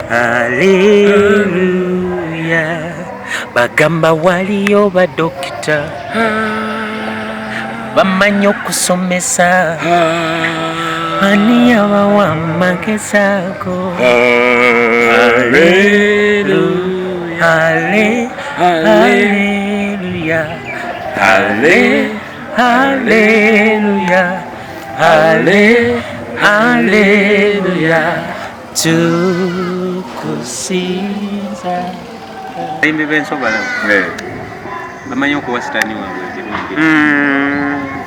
Hallelujah. Bagamba waliyo badokita bamanyi okusomesa ani abawa amagezaago. Hallelujah. Hallelujah. Hallelujah. Hallelujah. Tukusiza. Imbe benso bala. Bamanyi okuwa sitani waabwe.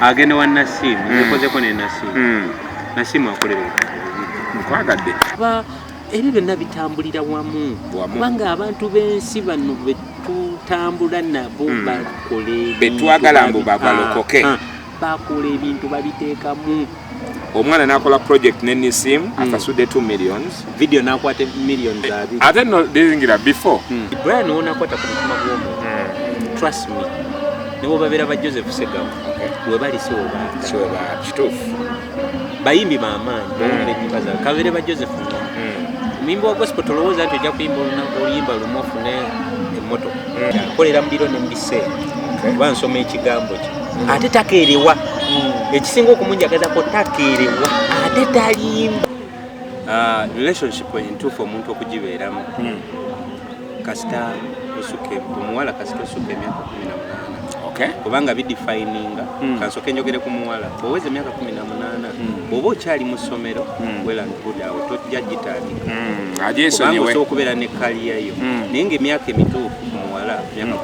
Agende wa Nasimu, nkozeko ne Nasimu. Nasimu akolera nkwagadde. Ebyo byonna bitambulira wamu. Kubanga abantu b'ensi bano be tutambula nabo bakole betwagala mbu babalokoke. Bakola ebintu babiteekamu. Omwana nakola project ne Nasimu akasudde 2 millions. Video nakwate millions abi. Ate no dizingira before. Brian wona kwata ku mutima gw'omuntu. Trust me. Nebo babera ba Joseph Segamu. We bali so ba kitufu. Bayimbi mamanyi bombe nyibaza kabere ba Joseph. Mimbo wa gospel tolowooza nti ojja kuyimba oluyimba lumu ofune emmotoka. Kolera mbiro ne mbise. Bansoma ekigambo kye. Ate takeerewa. Ekisinga okumunjagaza ko takeerewa. Ate talimba. Relationship entuufu omuntu okugibeeramu. Kasita osuke omuwala kasita osuke emyaka 18. Kubanga bidefininga kansoke njogere ku muwala bwoweze emyaka 18 bw'oba okyali mu ssomero wela nkudawo tojja gitandika ajesonyiwe okubeera ne kaliya yo naye ng'emyaka emituufu ku muwala myaka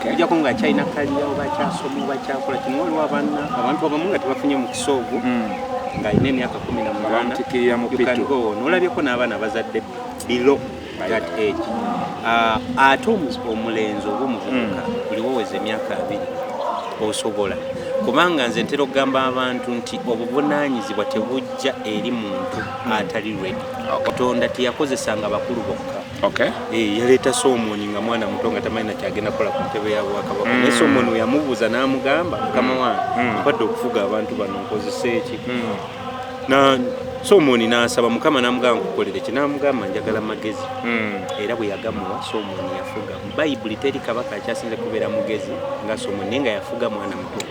18 ojjako ng'akyalina kaliya oba akyasoma oba akyakola kino waliwo abantu abamu nga tebafunye mukisa ogwo ng'alina emyaka 18 n'olabyeko n'abaana bazadde bilo that age. Ate omulenzi oba omuvubuka buli woweza emyaka 2 osobola kubanga nze ntera okugamba abantu nti obuvunaanyizibwa tebujja eri muntu atali ready. Katonda teyakozesanga bakulu bokka. Yaleeta Solomoni nga mwana muto nga tamanyi nakyagenda kola ku ntebe ya bwakabaka. Naye Solomoni we yamubuuza n'amugamba mukama wange mpadde okufuga abantu bano nkozesa eki. Solomoni n'asaba mukama n'amugamba nkukolere ki n'amugamba njagala magezi. Era bwe yagamuwa Solomoni yafuga. Mu Bayibuli teri kabaka akyasinze kubeera mugezi nga Solomoni naye nga yafuga mwana muto.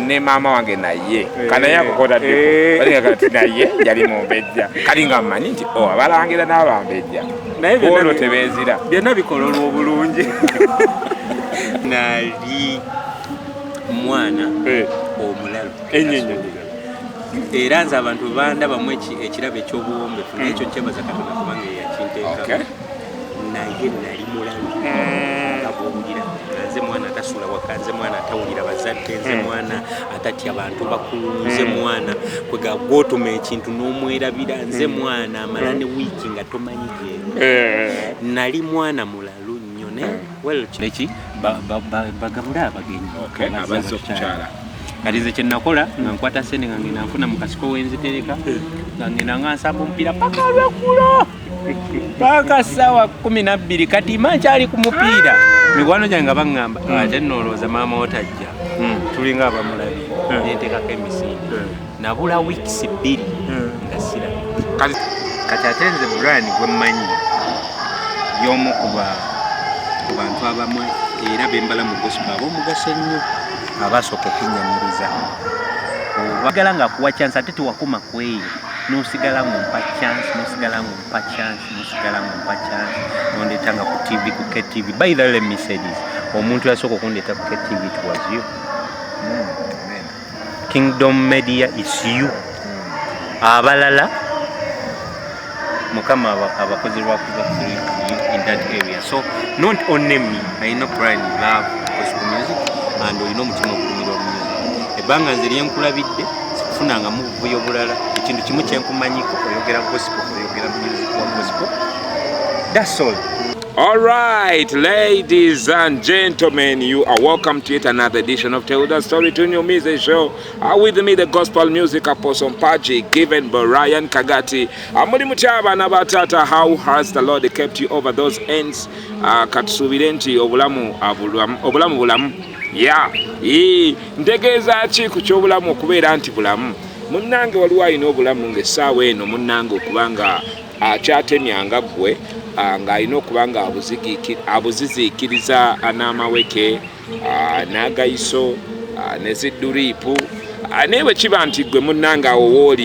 Ne maama wange naye kanaye akukotadde balinga kati naye yali mumbejja kali nga mmanyi nti abalangira n'abambejja naye byonna tebeezira byonna bikola olw'obulungi. Nali mwana omulalu era nze abantu bandabamu ekirabo ekyobuwombefu n'ekyo nkyebaza Katonda kubanga yakinteeka. Naye nali mulalu nga bw'owulira nze mwana atasula waka, nze mwana atawulira bazadde, nze mwana atatya abantu bakulu, nze mwana kwega gw'otuma ekintu n'omwerabira, nze mwana amala ne wiiki nga tomanyi gyeru. Nali mwana mulalu nnyo neki bagabule abagenyi abazze okukyala. Kati nze kye nakola nga nkwata sente nga ngenda nfuna mu kasiko wenzitereka nga ngenda nga nsamba omupiira paka lweggulo paka ssaawa 12 kati mankyali ku mupiira mikwano gyange nga baŋŋamba ate nnoolooza maama otajja tulinga abamulabi nenteekako emisinde nabula wiikisi 2 nga siraba. Kati ate nze Brian gwe mmanyi y'omu ku bantu abamu era bembala mu gospel ab'omugaso ennyo abasooka okunyamiriza. Obagala nga kuwa chance ate tewakoma kweyo n'osigala ng'ompa chance n'ondeetanga ku TV ku KTV. By the way, let me say this, omuntu yasooka okundeeta ku KTV it was you. Kingdom Media is you. Abalala mukama abakozi lwakuba in that area. So not only me, I know Brian love gospel music and olina omutima okulimira music. Ebbanga nze lyenkulabidde sikufunanga mu buvuyo bulala. Ekintu kimu kyenkumanyiko oyogera gospel, oyogera music wa gospel. That's all. All right, ladies and gentlemen, you are welcome to yet another edition of Tell the Story to New Music Show. With me, the gospel music apostle Paji, given by Ryan Kagati. Amuli muchaba na batata, how has the Lord kept you over those ends? Katsubirenti obulamu bulamu. Yeah, ntegeeza ki ku ky'obulamu okubeera nti bulamu. Munnange waliwo alina obulamu ng'essaawa eno munnange okubanga akyatemyanga ggwe ng'alina okuba nga abuziziikiriza n'amaweke n'agayiso n'ezidduriipu naye bwe kiba nti ggwe munnanga awo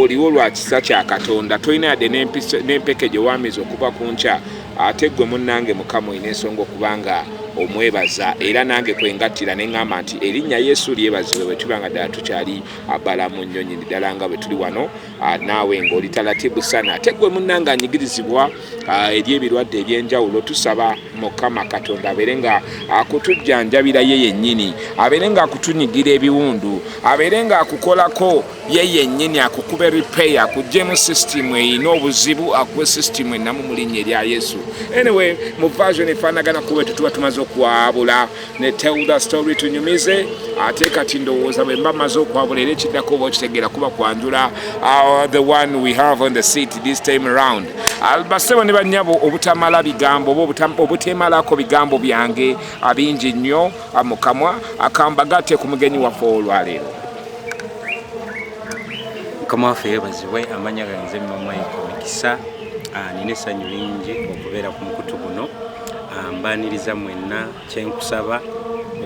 oliwo lwa kisa kya Katonda tolina yadde n'empeke gye waamiza okuva ku nkya ate ggwe munnange Mukama olina ensonga okubanga omwebaza era nange kwengattira ne ŋŋamba nti erinnya Yesu lyebazibwe bwe tuba nga ddala tukyali abalamu nnyonyi ddala nga bwe tuli wano naawe ng'oli talatibu sana ate ggwe munnange anyigirizibwa eri ebirwadde eby'enjawulo tusaba Mukama Katonda abeere nga akutujjanjabira ye yennyini abeere nga akutunyigira ebiwundu abeere nga akukolako ye yennyini akukuba repair akuggyemu system eyina obuzibu akuwe system ennamu mu linnya erya Yesu. Anyway mu version efaanagana kuba tutuba tumaze okwabula ne tell the story tunyumize ate kati ndowooza bwe mba maze okwabula era ekiddako oba okitegeera kuba kwanjula the one we have on the seat this time around basebo ne bannyabo obutamala bigambo obutemalako bigambo byange abingi nnyo mu kamwa akambagatte ku mugenyi waffe olwaleero. Mukama waffe yeebazibwe amanya ganze Mima Micheal Mikisa nina essanyu lingi okubeera ku mukutu guno mbaniriza mwenna kyenkusaba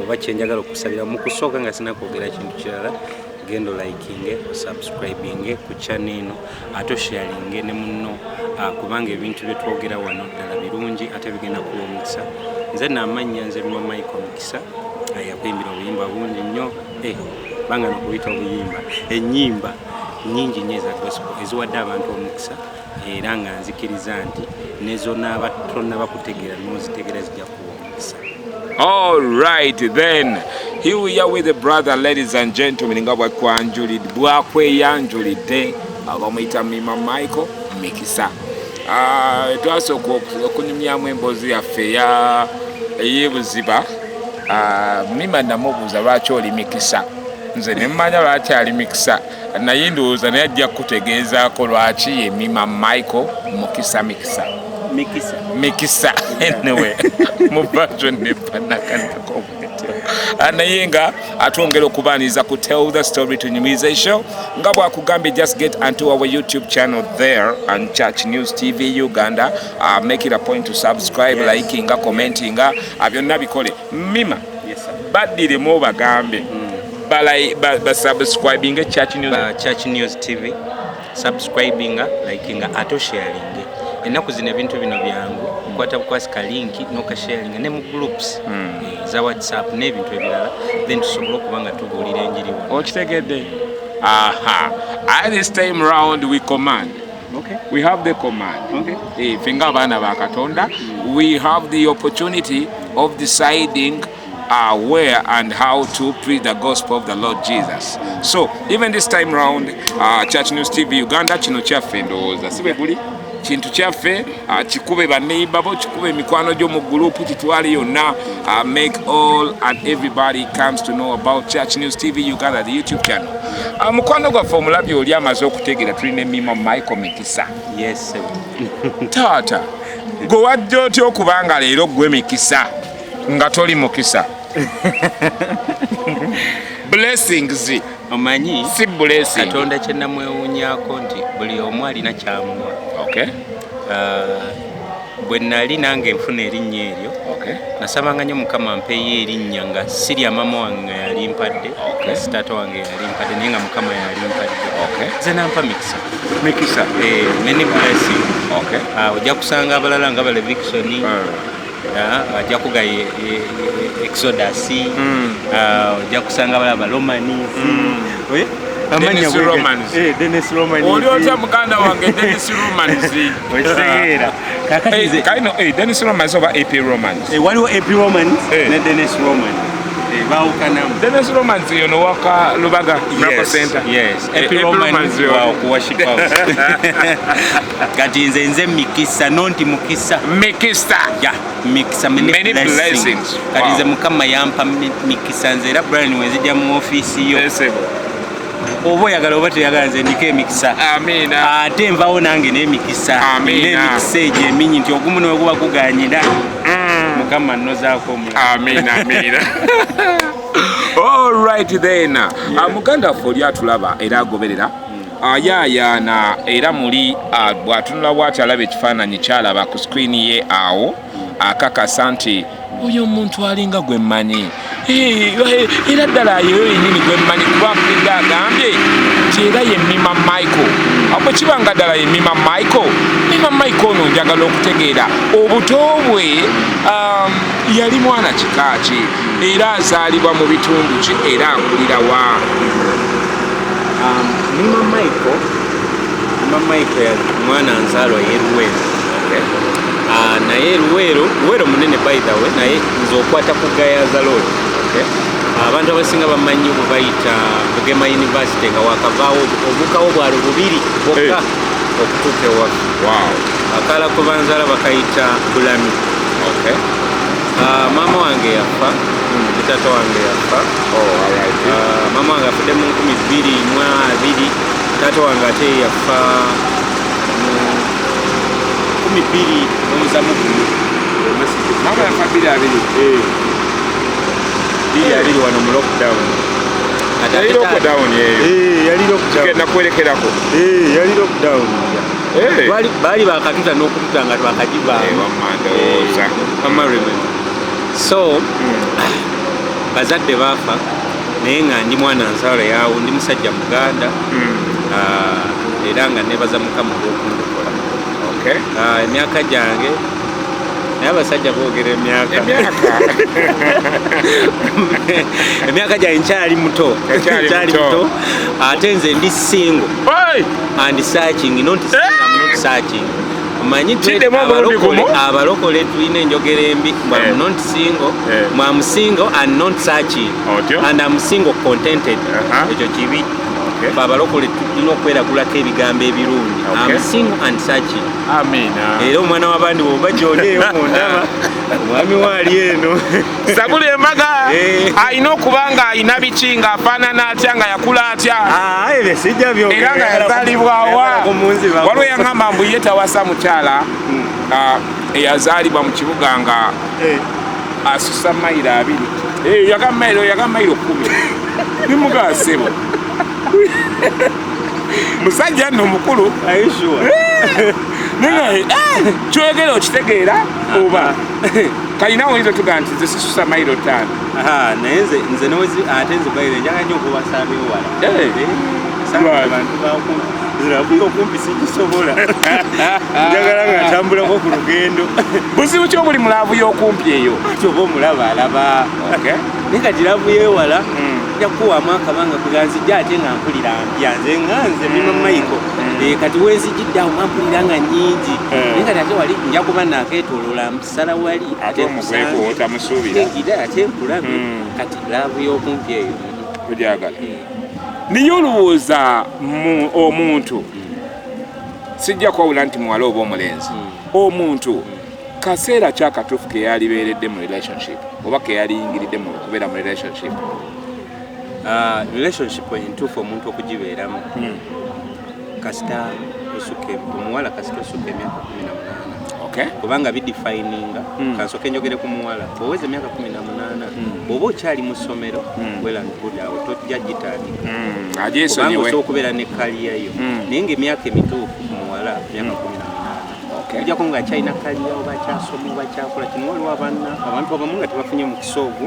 oba kyenjagala okusabira mu kusooka nga sinakwogera kintu kirala genda likinge subscribing ku channel eno ate sharinge ne munno kubanga ebintu bye twogera wano ddala birungi ate bigenda kuwa omukisa. Nze namanya nze Mima Micheal Mikisa yakwimbira obuyimba bungi nnyo banga nokuyita obuyimba ennyimba nyingi nnyo eza gospel eziwadde abantu omukisa era nga nzikiriza nti nezona batonna bakutegeera nozitegeera zijja kuwa omukisa. All right then, here we are with the brother, ladies and gentlemen, nga bwakwanjulidde bwakweyanjulidde abamuyita Mima Micheal Mikisa. Twasooka okunyumyamu emboozi yaffe ey'ebuziba. Mima namubuuza lwaki oli Mikisa, nze ne mmanya lwaki ali Mikisa naye ndowooza naye ajja kutegeezaako lwaki ye Mima Micheal Mikisa anyway mu version nepannakanako naye nga atwongera okubaaniriza ku tell the story tunyumirize show nga bwakugambye just get onto our YouTube channel there and Church News TV Uganda. Make it a point to subscribe, liking, commenting, byonna bikole. Mima baddiremu bagambe subscribing Church News TV subscribing liking ato sharing ennaku zino ebintu bino byangu kwata bukwasika linki noka sharing ne mu groups za WhatsApp n'ebintu ebirala then tusobola okubanga tubuulira enjiri wano. Okitegedde? At this time round we command. Okay. We have the command. Okay. Finga abaana ba Katonda, we have the opportunity of deciding where and how to preach the gospel of the Lord Jesus. So even this time round, Church News TV Uganda kino kyaffe ndowooza sibe guli kintu kyaffe kikube banneibabo kikube mikwano gyo mu group kitwale yonna make all and everybody comes to know about Church News TV Uganda, the YouTube channel. Mukwano gwaffe omulabi oli amaze okutegeera tulina Mima Micheal Mikisa. Yes. Taata gwe wajja otya okubanga leero gwe Mikisa nga toli mukisa? Blessings omanyi si blessing. Katonda kye namwewuunyako nti buli omu alina kyamuwa. Okay. Bwe nali nange nfuna erinnya eryo nasabanga nnyo Mukama ampeeyo erinnya nga sirya mama wange yali mpadde si taata wange yali mpadde naye nga Mukama yali mpadde nze nampa Mikisa. Many blessing. Ojja kusanga abalala nga bale Vicson ajja kugaya Exodus ojja kusanga abalala Romanis Dennis Romans. Oli otya muganda wange Dennis Romans? Okiseera kakati kaino Dennis Romans oba AP Romans? Waliwo AP Romans ne Dennis Romans. Baukanamu. Dennis Romans yono waka Lubaga Miracle Center. Yes. AP Romans wa worship house. Kati nze Mikisa nonti Mukisa. Mikisa. Yeah. Mikisa many blessings. Kati nze Mukama yampa Mikisa nze era Brian wezijja mu office yo. Oba oyagala oba toyagala nze ndiko Mikisa. Amina. Ate nvawo nange n'emikisa. Amina. N'emikisa egyo eminyi nti ogumu niwe guba guganyira. Mukama nnozaako omulamu. Amina. All right then. Muganda waffe oli atulaba era agoberera ayaayaana era muli bw'atunula bw'ati alaba ekifaananyi kyalaba ku screeni ye awo akakasa nti oyo omuntu alinga gwe mmanyi era ddala yeyo yennyini gwe mmanyi kuba mpulidde agambye nti era ye Mima Micheal bwe kibanga ddala ye Mima Micheal ono njagala okutegeera obuto bwe yali mwana kika ki era azaalibwa mu bitundu ki era akulira wa? Mima Micheal yali mwana nzaalwa ye Luweero. Naye Luweero munene by the way, naye nze okwata ku Gayaza Road. Abantu abasinga bamanyi bwe bayita Bugema University nga wakavaawo obukawo bwalo bubiri bwokka okutuuka ewaka. Akala ko banzaala bakayita Bulami. Maama wange yafa, taata wange yafa. Maama wange afudde mu 2022, taata wange ate yafa mu 2021. Maama yafa 2022. Yali wano mu lockdown. Yali lockdown yali lockdown. Kenda kwerekerako. Yali lockdown. Bali bakatuta n'okututa nga twakajiba. So bazadde baafa naye nga ndi mwana nzaala yawo, ndi musajja Muganda era nga nebaza Mukama olw'okundokola. Emyaka gyange naye abasajja boogera emyaka gyange nkyali muto ate nze ndi single and searching, not searching. Omanyi abalokole tulina enjogera embi, I'm not single, I'm single and not searching, and I'm single contented. Ekyo kibi. Abalokole tulina okweragulako ebigambo ebirungi. I'm single and searching. Era omwana w'abandi bw'oba gy'olieyo mundaba omwami waali eno Sabula embaga alina okuba nga alina biki ng'afaanana atya nga yakula atya era nga yazaalibwa wa. Waliwo yaŋŋamba mbu ye tawasa mukyala eyazaalibwa mu kibuga nga asusa mayiro 2 yaga mayiro 10 nimugasebo musajja nno mukulu kyogera okitegeera oba kalina oyinza tugaa nti nze sisusa mayiro 5. Naye nze ate nze bayire njagala nnyo okubasaba ewala abantu zirabuye okumpi sikisobola njagala nga ntambulako ku lugendo. Buzibu ki obuli mulaavu y'okumpi eyo? Kyoba omulaba alaba naye kati laavu y'ewala nja kukuwaamu akabanga kuganzijja ate nga mpulira mpya nze Mima Micheal kati wenzijjidde awo mpulira nga nnyingi naye kati ate wali nja kuba nakeetooloola mpusala wali ate nkusangira ate nkulabe kati laavu y'okumpi eyo ogyagala. Niye olowooza omuntu sijja kwawula nti muwala oba omulenzi, omuntu kaseera kyakatuufu ke yalibeeredde mu relationship oba ke yaliyingiridde mu kubeera mu relationship? Relationship entuufu omuntu okugibeeramu kasita osuke omuwala kasita osuke emyaka 18 kubanga bidefininga kansooke njogere ku muwala bw'oweza emyaka 18 bw'oba okyali mu ssomero awo tojja gitandika kubanga osobola okubeera ne kaliya yo naye ng'emyaka emituufu ku muwala emyaka 18 ojjako ng'akyalina kaliya oba akyasoma oba akyakola kino. Waliwo abantu abamu nga tebafunye mu kisoogo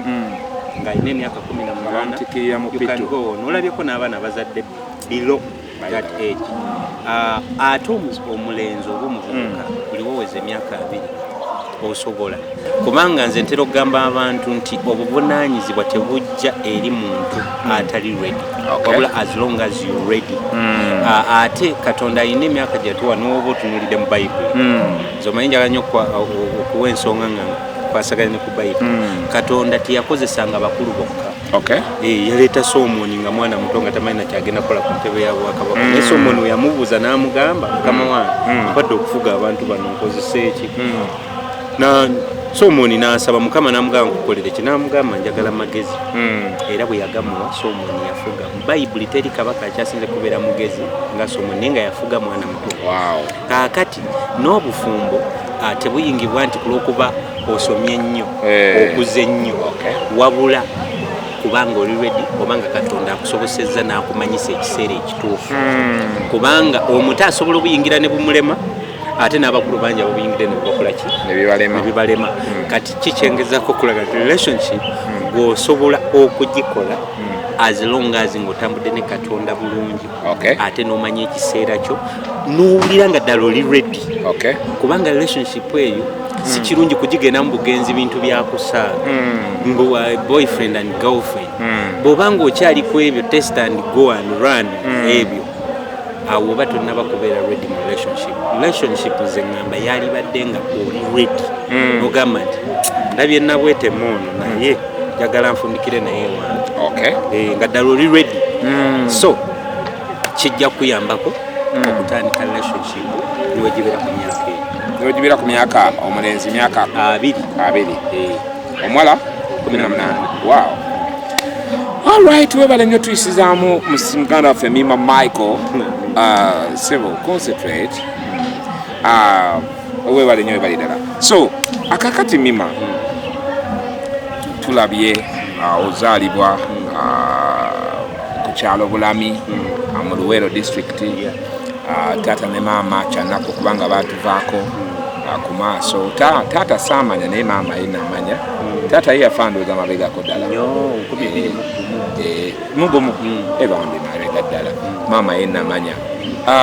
ng'alina emyaka 18 n'olabyeko n'abaana bazadde below that age. Ate omulenzi oba omuvubuka buli woweza emyaka 2 osobola, kubanga nze ntera okugamba abantu nti obuvunaanyizibwa tebujja eri muntu atali ready wabula as long as you ready. Ate Katonda alina emyaka gyatuwa n'oba otunuulidde mu Bayibuli zomanyi njagala nnyo okuwa ensonga nga kwasaganya ne ku Bayibuli. Katonda teyakozesanga bakulu bokka. Yaleeta Solomoni nga mwana muto nga tamanyi nakyagenda kukola ku ntebe ya bwakabaka. Naye Solomoni yamubuuza n'amugamba mukama wange mpadde okufuga abantu bano nkozese eki? Solomoni n'asaba Mukama n'amugamba nkukolere ki? N'amugamba njagala magezi. Era bwe yagamuwa Solomoni yafuga. Mu Bayibuli teri kabaka akyasinze kubeera mugezi nga Solomoni naye nga yafuga mwana muto. Kaakati n'obufumbo tebuyingibwa nti kulwokuba osomye nnyo okuze nnyo wabula ku kubanga oli ready obanga Katonda akusobosezza n'akumanyisa ekiseera ekituufu kubanga omuto asobola obuyingira ne bumulema ate n'abakulu bangi abuyingire ne bubakola ki ne bibalema kati kikyengezako okulaga relationship gw'osobola okugikola as long as ng'otambudde ne Katonda bulungi ate n'omanya ekiseera kyo n'owulira nga ddala oli ready kubanga relationship eyo si kirungi kugigenda mu bugenzi bintu byakusaaga mbu boyfriend and girlfriend bw'obanga okyali ku ebyo test and go and run ebyo awo oba tonnaba kubeera ready mu relationship ze ngamba yali badde nga oli ready ogamba nti ndabye nabwetemu ono naye njagala nfundikire naye wange nga ddala oli ready so kijja kuyambako okutandika relationship niwegibera ku myaka eyo niwegibera ku myaka omulenzi myaka 2 omuwala 18 wow. Alright, webale nnyo tuyisizaamu muganda waffe Mima Micheal Civil concentrate webale nnyo webale ddala so akakati Mima tulabye ozaalibwa ku kyalo Bulami mu Luweero district taata ne maama kyanaku kubanga baatuvaako ku maaso taata saamanya naye maama ye namanya taata ye yafandooza mabegako ddala mugumu ebambi mabega ddala maama ye namanya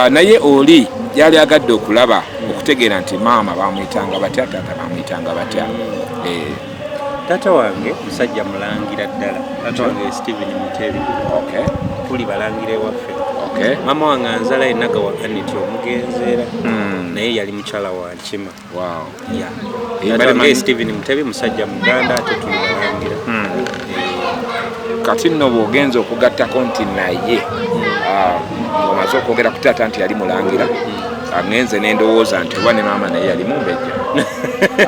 naye oli yali agadde okulaba okutegeera nti maama bamuyitanga batya taata bamuyitanga batya taata wange musajja mulangira ddala taata wange Stephen Mutebi tuli balangira ewaffe mama wange anzala ennaga wakaniti omugenzeera naye yali mukyala wa Nkima taata wange Stephen Mutebi musajja muganda ate tuli balangira kati nno bw'ogenza okugattako nti naye ng'omaze okwogera ku taata nti yali mulangira agenze n'endowooza nti oba ne maama naye yali mumbejja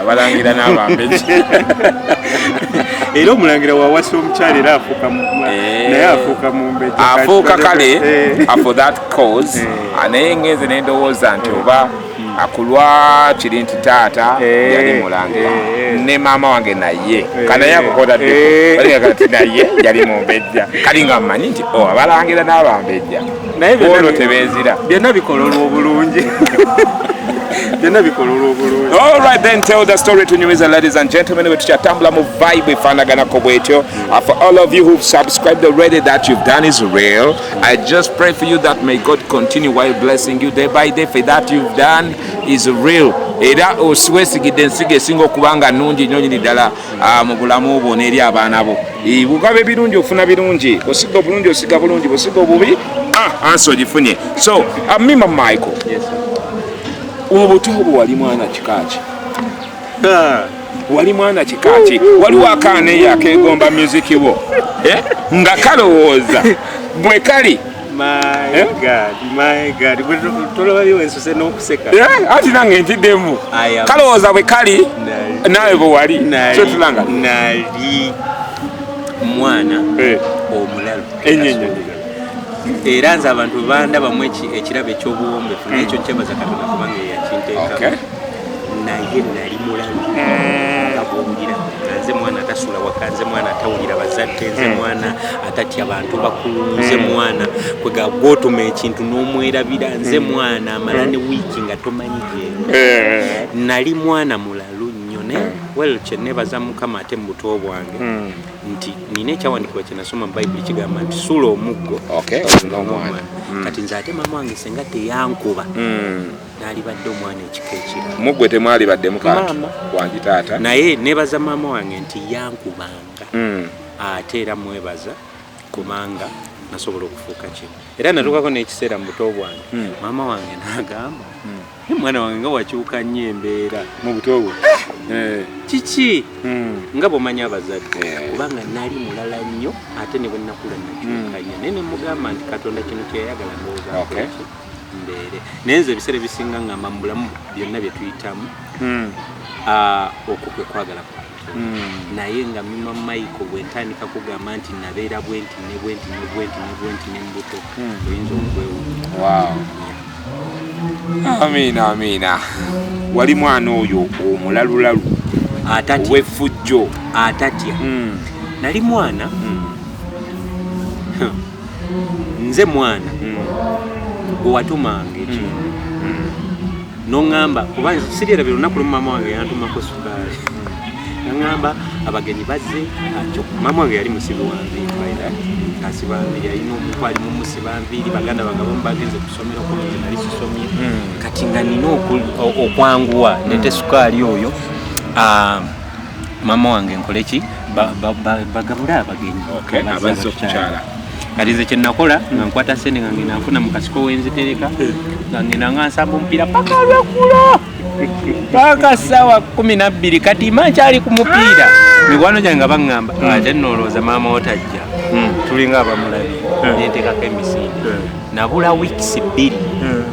abalangira n'abambejja era omulangira wawasa omukyala era afuuka mumbejja afuuka kale for that cause naye ngenze n'endowooza nti oba akulwa kiri nti taata yali mulangira ne maama wange naye kanaye akokotaddeko naye yali mumbejja kali nga mmanyi nti abalangira n'abambejja ono tebeezira byonna bikola olw'obulungi all right then tell the story to Nyumiza ladies and gentlemen we tuchatambula mu vibe ifanaganako bwetyo for all of you who've subscribed already that you've done is real I just pray for you that may God continue while blessing you day by day for that you've done is real era oswesigidde ensigo esinga okubanga nnungi nnyo nyini ddala mu bulamu bwo n'eri abaana bo bugabe birungi ofuna birungi osiga obulungi osiga bulungi bwosiga obubi ansi ogifunye so Mima Micheal obuto obwo wali mwana kikaaki wali mwana kikaaki waliwo akaana eyo akeegomba musiki wo nga kalowooza bwe kali my God tolabye ensose n'okuseka ati nange ntiddemu kalowooza bwe kali naawe bwe wali kyotulanga nali mwana omulalu era nze abantu bandabamu ekirabo ekyobuwombefu naye ekyo nkyebaza Katonda kubanga yakinteeka naye nali mulalu abawulira nze mwana atasula waka nze mwana atawulira bazadde nze mwana atatya abantu bakulu nze mwana kwegagwotuma ekintu n'omwerabira nze mwana amala ne wiiki nga tomanyi gye nali mwana mulalu nnyo naye kyenebaza Mukama ate mu buto bwange nti nina ekyawandikibwa kye nasoma mu Bayibuli kigamba nti sula omuggo n'omwana kati nze ate mama wange senga teyankuba naali badde omwana ekika ekirala muggwe temwali badde mukantu wangi taata naye nebaza mama wange nti yankubanga ate era mwebaza kubanga nasobola okufuuka kino era natuukako n'ekiseera mu buto bwange mama wange n'agamba mwana wange nga wakyuka nnyo embeera mu buto bwo kiki nga bw'omanya abazadde kubanga nali mulala nnyo ate ne bwe nnakula nakyuka nnyo naye ne mugamba nti Katonda kino kyeyayagala ndowooza mbeere naye nze ebiseera ebisinga ngamba mu bulamu byonna bye tuyitamu okwo kwe kwagala naye nga Mima Micheal bwe ntandika kugamba nti nabeera bwenti ne bwenti ne bwenti ne bwenti ne mbuto oyinza okwewuunya Amina wali mwana oyo omulalulalu wefujjo atatya nali mwana nze mwana gwe watumanga ekintu n'oŋŋamba kuba sirierabira olunaku lumu maama wange yantumako sukaali yaŋŋamba abagenyi bazze akyo maama wange yali musibi wa nviiri asiba nviiri yalina omuntu ali mu musiba nviiri baganda bange abamu bagenze kusomera okulungi nali sisomye kati nga nina okwanguwa nete sukaali oyo maama wange nkoleki bagabule abagenyi abazze okukyala kati nze kyenakola nga nkwata sente nga ngenda nfuna mu kasiko wenzitereka nga ngenda nga nsamba omupiira paka lweggulo paka ssaawa 12 kati mankyali ku mupiira mikwano gyange nga baŋŋamba ate nnoolooza maama wotajja tulinga abamulabi nenteekako emisinde nabula wiikisi 2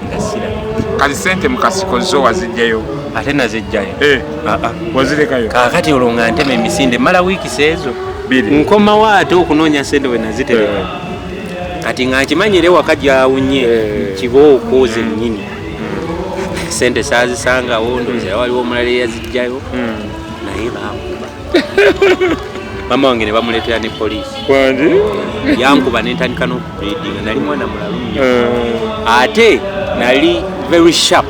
nga sirabi kati sente mu kasiko zo wazijjayo ate nazijjayo wazirekayo kaakati olwo nga ntema emisinde mala wiikisi ezo nkomawo ate okunoonya sente we nazitereka kati nga nkimanyire waka gyawunye kibooko zennyini sente saazisangawo ndooza waliwo omulala eyazijjayo naye bankuba mama wange ne bamuleetera ne poliisi yankuba nentandika n'okubreedinga nali mwana mulalu nnyo ate nali very sharp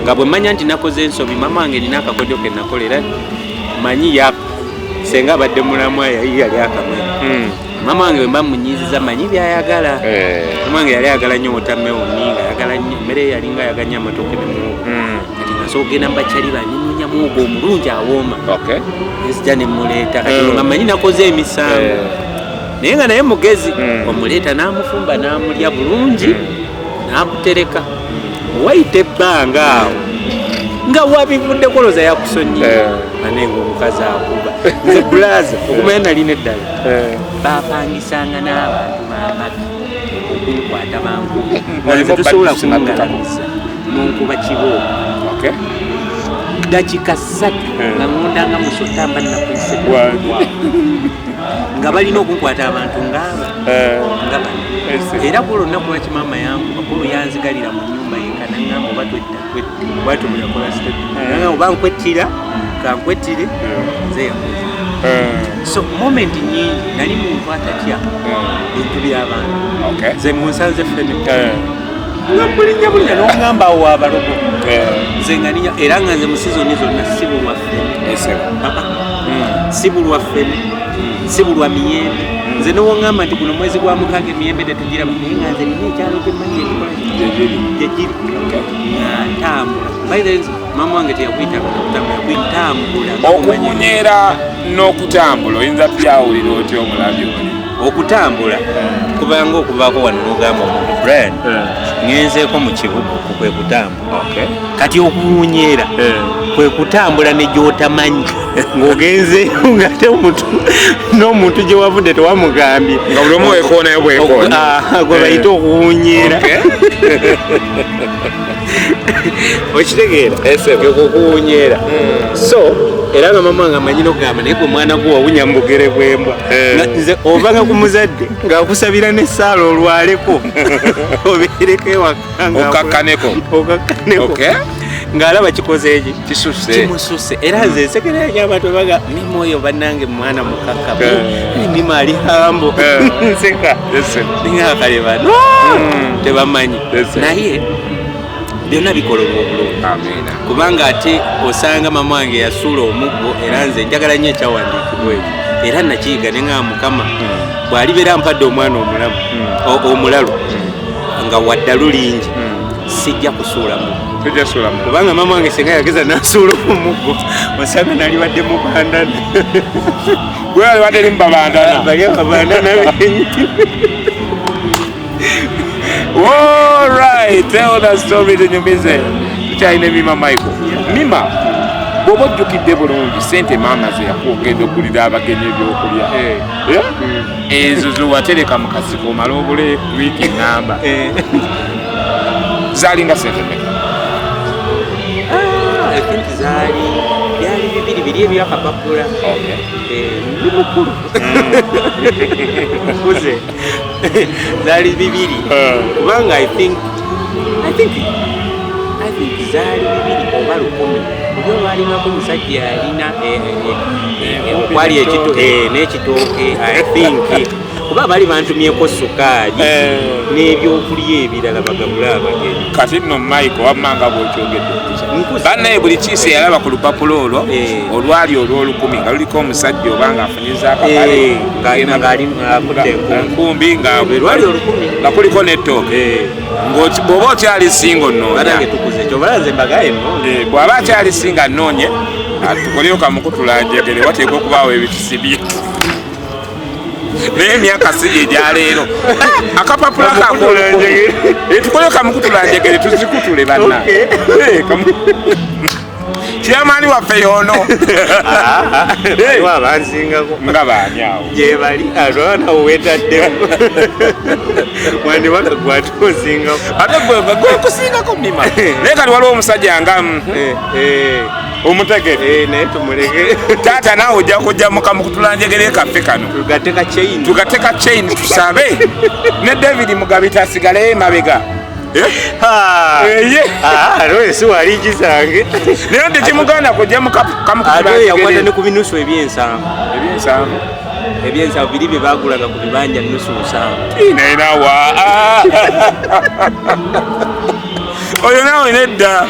nga bwe manya nti nakoze ensobi mama wange nina akakodyo ke nakolera manyi senga abadde mulamu yali akamwe mama wange bwe bamunyiiziza manyi byayagala mama wange yali ayagala nnyo wotamewoni nga ayagala nnyo mmere yalinga ayaganya amatooke ne muwogo kati ngasobola okugenda mubakyali banyimunya muwogo omulungi awooma esijja ne muleeta kati nga manyi nakoze emisango naye nga naye mugezi omuleeta n'amufumba n'amulya bulungi n'akutereka wayita ebbanga awo nga wabivuddeko loza yakusonyiye ane ng'omukazi akuba nze bulaza okumanya nalina eddala bapangisanga n'abantu mamaka okunkwata bankuba nze tusobola kungalamiza nonkuba kibooka dakika 3 nga ngondanga musotamba nakuisebwa nga balina okunkwata abantu ngaaba nga bano era kulo olunaku lwaki maama yangu bakulu yanzigalira mu nyumba yenkanaŋŋamba oba bwatyo bweyakola sitanga oba nkwettira kankwetire nze yakoze so moment nyingi nali muntu atatya bintu by'abantu nze ngunsanze fene nga bulinya n'oŋŋamba awo abalogo nze nga ninya era nga nze mu sizoni zonna sibulwa fene sibulwa fene sibulwa miyembe nze nowoŋŋamba nti guno mwezi gwa mukaaga emiyembe tetugiraba naye nga nze nina ekyalo kyemanyi gyegiri ntambula mama wange teyakuyitanga okutambula yakuyitambula okuwunyeera n'okutambula oyinza byawulira otya omulabi oli okutambula kubanga okuvaako wano n'ogamba omuntu brand ngenzeeko mu kibuga kwe kutambula kati okuwunyeera kwe kutambula ne gy'otamanyi ng'ogenzeeyo ng'ate n'omuntu gye wavudde tewamugambye nga buli omu weekoonayo bwekoona gwe bayita okuwunyeera okitegeera okuwunyeera so era nga mama nga amanyi n'okugamba naye gwe mwana gwe wawunya mu bugere bw'embwa nze ovanga ku muzadde ng'akusabira n'essaala olwaleko obeereko ewaka okakkaneko ng'alaba kikoze eki kimususe era nze nsekerera nnyo abantu baga mima oyo bannange mwana mukakamu mima ali hambo nseka ningakale bano tebamanyi naye byonna bikolebwa obulungi kubanga ate osanga mama wange yasuula omuggo era nze njagala nnyo ekyawandiikibwa ekyo era nakiyiga ne nga mukama bw'alibeera mpadde omwana omulalu nga waddalu lingi sijja kusuulamu kubanga mama wange senga yageza nasuula omuggo osanga nali badde mubandana gwe badde limu babandana benyi all right tell the story tunyumize tukyalina Mima Michael Mima bw'oba ojjukidde bulungi sente maama ze yakwogenda okulira abagenyi ebyokulya ezo zowatereka mu kasiko omala obule wiiki ŋŋamba zaalinga sente meka byali bibiri biri ebyakapapula ndi mukulu kuze zaali bibiri kubanga I think zaali bibiri oba 10 buli olwalingako omusajja yalina kwali n'ekitooke I think kuba bali bantumyeko sukaali n'ebyokulya ebirala bagabula abagenyi. Kati nno Michael wammanga bw'okyogedde bannaye buli kiisi yalaba ku lupapula olwo olwali olw'olukumi nga luliko omusajja oba ng'afunyiza akapale enkumbi nga kuliko n'ettooke bw'oba okyali singa onnoonya bw'aba akyali singa nnoonye tukoleyo kamukutulanjegere wateeka okubaawo ebitusibye naye emyaka si gye gyaleero akapapula tukoleyo kamukutulanjegere tuzikutule banna kyamaani waffe yoono abansingako nga baani awo gye bali atwana wetaddemu wandibaka gwate osingako ate gwekusingako Mima naye kali waliwo omusajja nga omutegere naye tumuleke taata naawe ojja kujja mukamukutulanjegere kaffe kano tugateka chain tusabe ne David Mugabi tasigaleyo emabega si wali kisange naye nti kimuganda kujja mukamukutulanjegere ne ku binusu ebyensanvu biri bye bagulaga ku bibanja nusu 7 naye naawa oyo naawe nedda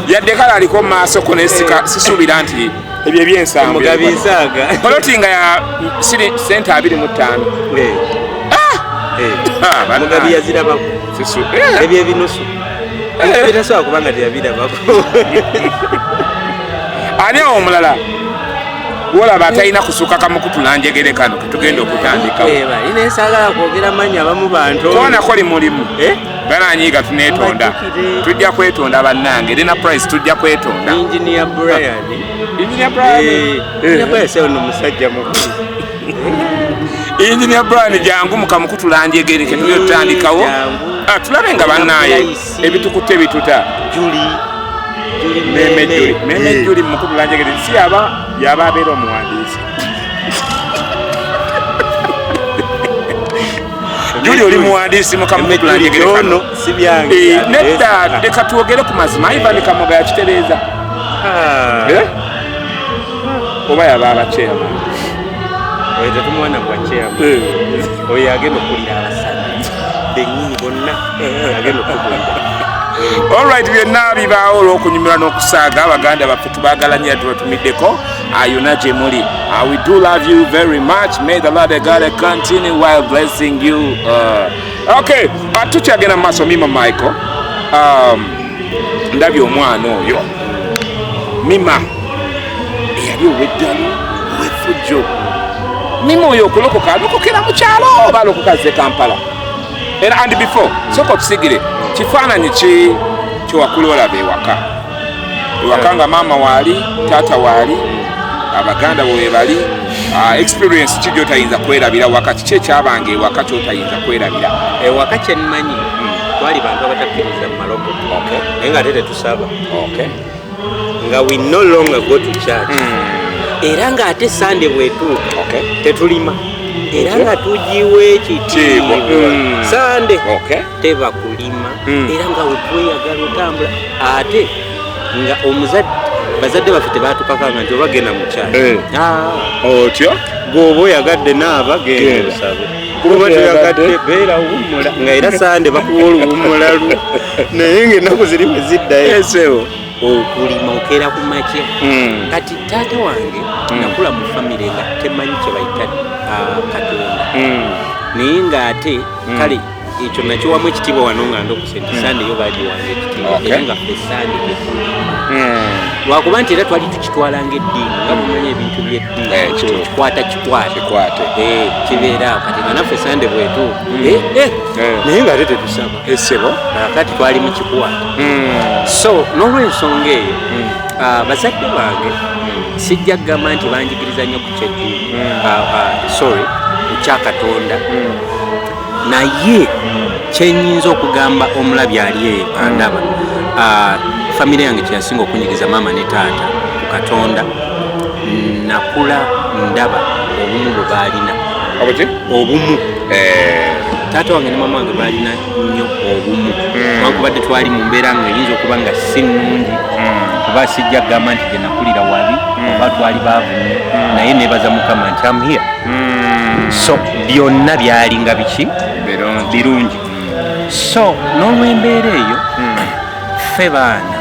yadde kale aliko maaso ko nesika sisuubira nti ebyo ebyensanvu mugabisaaga poloti nga ya sente 25 mugabi yazirabako ebyo ebinusu bitasobola kubanga teyabirabako ani awo omulala wolaba atalina kusuka kamukutulanjegere kano ketugenda okutandikawo nesagala kwogera mannya abamu bantu konako limulimu bananyiiga tuneetonda tujja kwetonda bannange Rena Price tujja kwetonda Engineer Brian seono musajja mukulu Engineer Brian jangu mukamukutulanjegere ketugenda tutandikawo tulabe nga bannaaye ebitukutte bituta Meme Juli mukutulanjegere si yaba abeera omuwandiisi Juli oli muwandiisi mukamukutulanjegere ono si byange nedda leka twogere ku mazima Ivan Kamoga yakitereeza oba yaba abakyema oyo tetumwana bwakyema oyo yagenda okulira abasajja bennyini bonna yagenda okugulira. Alright, byonna bibaawo olw'okunyumirwa n'okusaaga abaganda baffe tubaagala nnyo tubatumiddeko ayona gye muli. We do love you very much. May the Lord God continue while blessing you. Okay, tukyagenda mu maaso Mima Michael. Ndabye omwana oyo Mima eyali ow'eddalo ow'effujjo. Mima oyo okulokoka alokokera mu kyalo oba alokoka azze Kampala? And before, soko tusigire kifaananyi ki kyewakula olaba ewaka nga maama waali taata waali abaganda bwe bali experience ki gy'otayinza kwerabira waka kiki ekyabanga ewaka ky'otayinza kwerabira ewaka kyenmanyi twali bantu abatakkiriza mu maloko naye nga ate tusaba nga we no longer go to church era nga ate Sunday bwetuuka tetulima era nga tugiwa ekitiibwa Sunday teba kulima era nga wetweyagala otambula ate nga bazadde baffe tebatukakanga nti obagenda mu kyalo otyo gwoba oyagadde naaba genda osabe kuba toyagadde beera wummula nga era Sunday bakuwa oluwummulalu naye ng'ennaku ziri bwe ziddayo okulima okeera ku makya kati taata wange nakula mu famire nga temanyi kye bayita Katonda naye ng'ate kale ekyo nakiwamu ekitiibwa wano nga ndokusente Sunday yo bagiwanga ekitiibwa era nga ffe Sunday tekulima lwakuba nti era twali tukitwalanga eddiini nga mumanyi ebintu by'eddiini kikwate kibeera kati nga naffe Sunday bwetuuka naye ng'ate tetusaba essebo kati twali mu kikwate so n'olw'ensonga eyo bazadde bange sijja kugamba nti banjigiriza nnyo ku kyeddiini ku kyakatonda naye kyenyinza okugamba omulabi ali eyo andaba famire yange kyeyasinga okunyigiriza maama ne taata ku katonda nakula ndaba obumu bwe baalina obumu taata wange ne mama wange baalina nnyo obumu wankubadde twali mu mbeera nga eyinza okuba nga si nnungi kuba sijja kugamba nti gye nakulira wabi oba twali baavu nnyo naye neebaza Mukama nti I'm here so byonna byalinga biki birungi so n'olw'embeera eyo ffe baana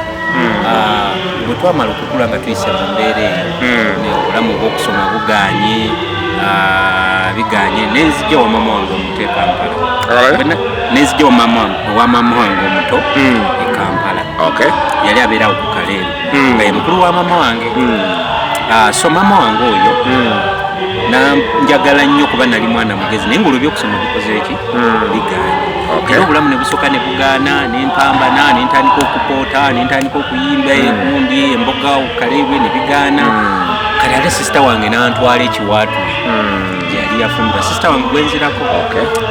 bwe twamala okukula nga tuyise mu mbeera eyo obulamu bw'okusoma biganye nenzijja wa mama wange omuto e Kampala nenzijja wa mama wange omuto e Kampala yali abeerawo ku Kaleero nga ye mukulu wa mama wange so mama wange oyo njagala nnyo kuba nali mwana mugezi naye ngulu byokusoma bikoze eki biganye era obulamu ne busooka ne bugaana nempambana nentandika okupoota nentandika okuyimba egundi emboga okukaleebwe ne bigaana kale ate sisita wange nantwala ekiwaatule yali yafumba sisita wange gwenzirako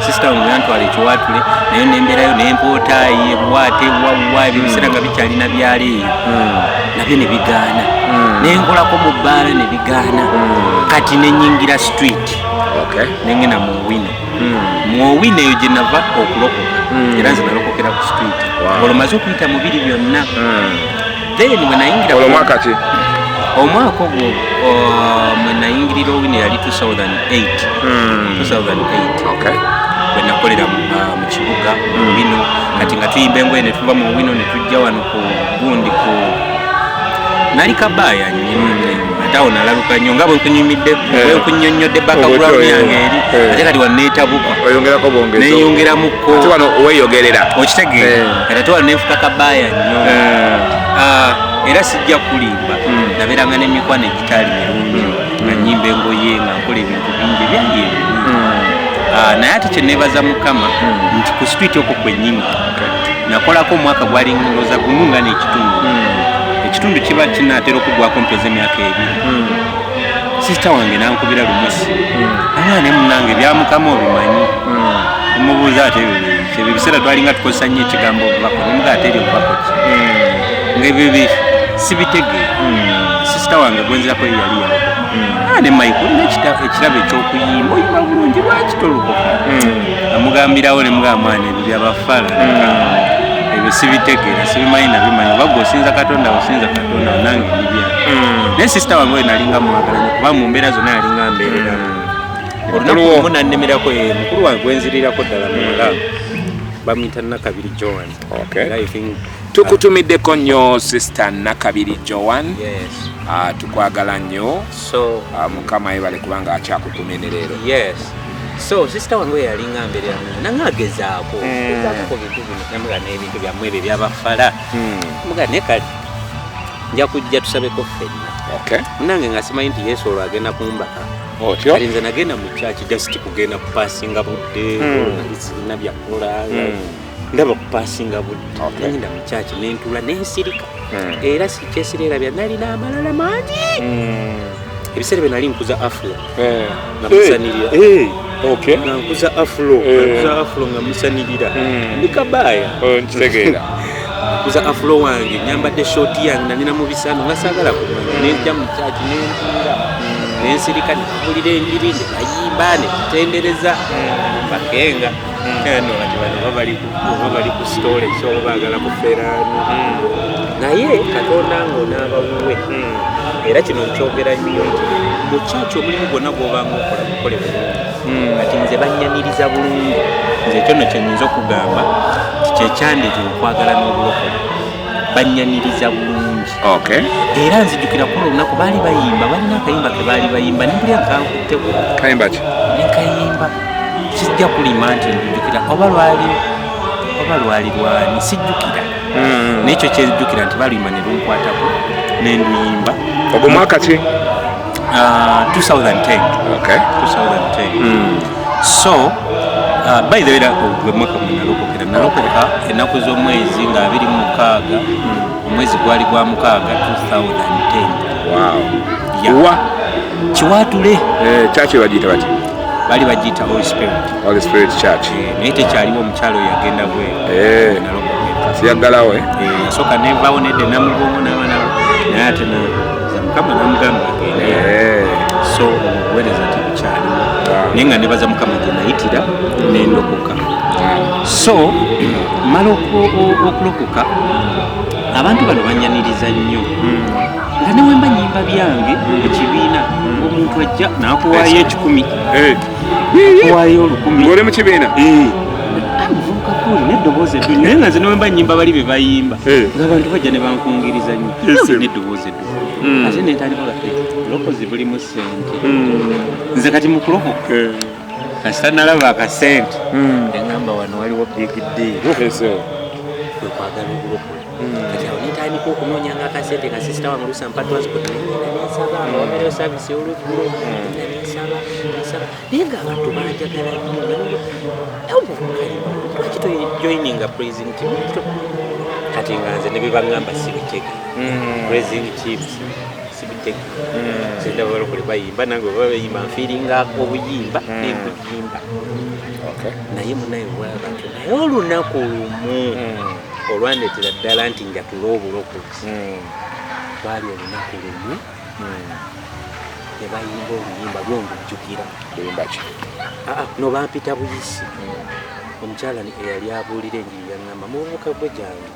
sisita wange nantwala ekiwaatule nayo nembeerayo nempoota ebuwaate wawa ebyo biseera nga bikyalina byaleeyo nabyo ne bigaana nenkolako mu bbaala ne bigaana kati nenyingira street nengenda mu wino eyo gye nava okulokoka era nze nalokokera ku street olwomaze okuyita mu biri byonna then bwe nayingira omwaka ogwo mwe nayingirira owino yali 2008 bwe nakolera mu kibuga mu wino kati nga tuyimba engoye ne tuva mu wino ne tujja wano ku gundi ku nali kabaaya nnyo ate awo nalaluka nnyo nga bwenkunyonnyodde background yange eri ate kati wanneetabuka neyongeramukko okitegeera kati ate wano nenfuka kabaaya nnyo era sijja kulimba nabeeranga n'emikwano egitaali mirungi nga nnyimba engoye nga nkola ebintu bingi ebyange naye ate kyeneebaza Mukama nti ku street okwo kwennyini nakolako omwaka gwali ndowooza gumu nga ekitundu kiba kinaatera okugwako mpeza emyaka ebiri sisita wange nankubira lumwesi ne munange byamukama obimanyi mubuuza ate ebyo biseera twalinga tukozesa nnyo ekigambo obubako nemuga ate eri obubako ki ngaebyo sibitegeera sisita wange gwenzirako yali yalokoka ne Michael olina ekirabo ekyokuyimba oyimba bulungi lwaki tolokoka namugambirawo nemugamba mwana ebyo byabafala ebyo sibitegeera sibimanyi nabimanyi oba gwe osinza Katonda nange nibya naye sisita wange oyo nalinga mwagalanye kuba mu mbeera zonna yalinga mbeerera olunaku lumu nannemerako mukulu wange gwenzirirako ddala muwala bamuyita Nakabiri Joan tukutumiddeko nnyo sisita Nakabiri Joan tukwagala nnyo Mukama yebale kubanga akyakukumene leero so sisita wange we yalinga mbeerera nange agezaako bintu bino namuga n'ebintu byammwe ebyo byabafala muga ne kale nja kujja tusabeko ffenna munange nga simanyi nti Yesu olwo agenda kumbaka kale nze nagenda mu kyaki just kugenda kupasinga budde sirina byakola ndaba kupasinga budde nagenda mu kyaki nentula nensirika era sikyesireerabya nalina amalala mangi ebiseera bye nali nkuza afro namusanirira nkuza afro nga musanirira ndikabaaya nkitegeera nkuza afro wange nyambadde shoti yange nalina mu bisano nga saagala kumanya nejja mu kyaki nentula nensirika nekubulira enjiri nebayimba netutendereza bakenga eno kati bano bali ku stole ekyoba baagala kufeeraano naye Katonda ng'onaabawuwe era kino nkyogera nnyo nti mu kyaki omulimu gwonna gw'obanga okola mukole bulungi kati nze bannyaniriza bulungi nze ekyo nno kyenyinza okugamba kyekyandetera okwagala n'obulokole bannyaniriza bulungi era nzijukira kuba olunaku baali bayimba balina akayimba ke baali bayimba nembulya nkankutteko kayimba ki nekayimba kijja kulima nti nzijukira oba lwali lwani sijjukira nekyo kyenzijukira nti baluyimba ne lunkwatako nenduyimba ogwo mwaka ki 2010 so by the way gwe mwaka mwe nalokoka ennaku z'omwezi nga 26 omwezi gwali gwa 6 2010 kiwaatule kyaki bagiyita bati bali bagiyita Holy Spirit Church naye tekyaliwo omukyalo oyo yagenda bwe siyaggalawo yasooka nevaawo nedde namubongo n'abanabo naye ate Mukama namugamba agende so obuweereza tebukyaliwo naye nga nebaza Mukama gye nayitira nendokoka so mala okulokoka abantu bano bannyaniriza nnyo nga ne wemba nyimba byange ekibiina omuntu ajja n'akuwaayo 10 akuwaayo 10 ng'oli mu kibiina muvubuka kuli n'eddoboozi eddungi naye nga nze ne wemba nyimba bali be bayimba ng'abantu bajja ne bankungiriza nnyo n'eddoboozi eddungi ate nentandika gate bulokozi bulimu ssente nze kati mu kulokoka kasita nalaba akasente eŋŋamba wano waliwo big deal wekwagala obulokozi kati awo nentandika okunoonya nga akasente nga sisita wange oluusa mpatwazikoti nensaba wamalayo saavisi olweggulo nensaba naye ng'abantu banjagala lwaki tojoininga praising team kati nga nze ne bebaŋŋamba sibiteke praising teams sibiteke sendaba balokole bayimba nange baba bayimba nfiiringa obuyimba nebuyimba naye munaye bwabantu naye olunaku lumu olwandeetera ddala nti njatula obulokozi twali olunaku lumu ne bayimba oluyimba lwongujjukira nobampita buyisi omukyala eyali abuulira enjiri yaŋŋamba mububuka gwe gyange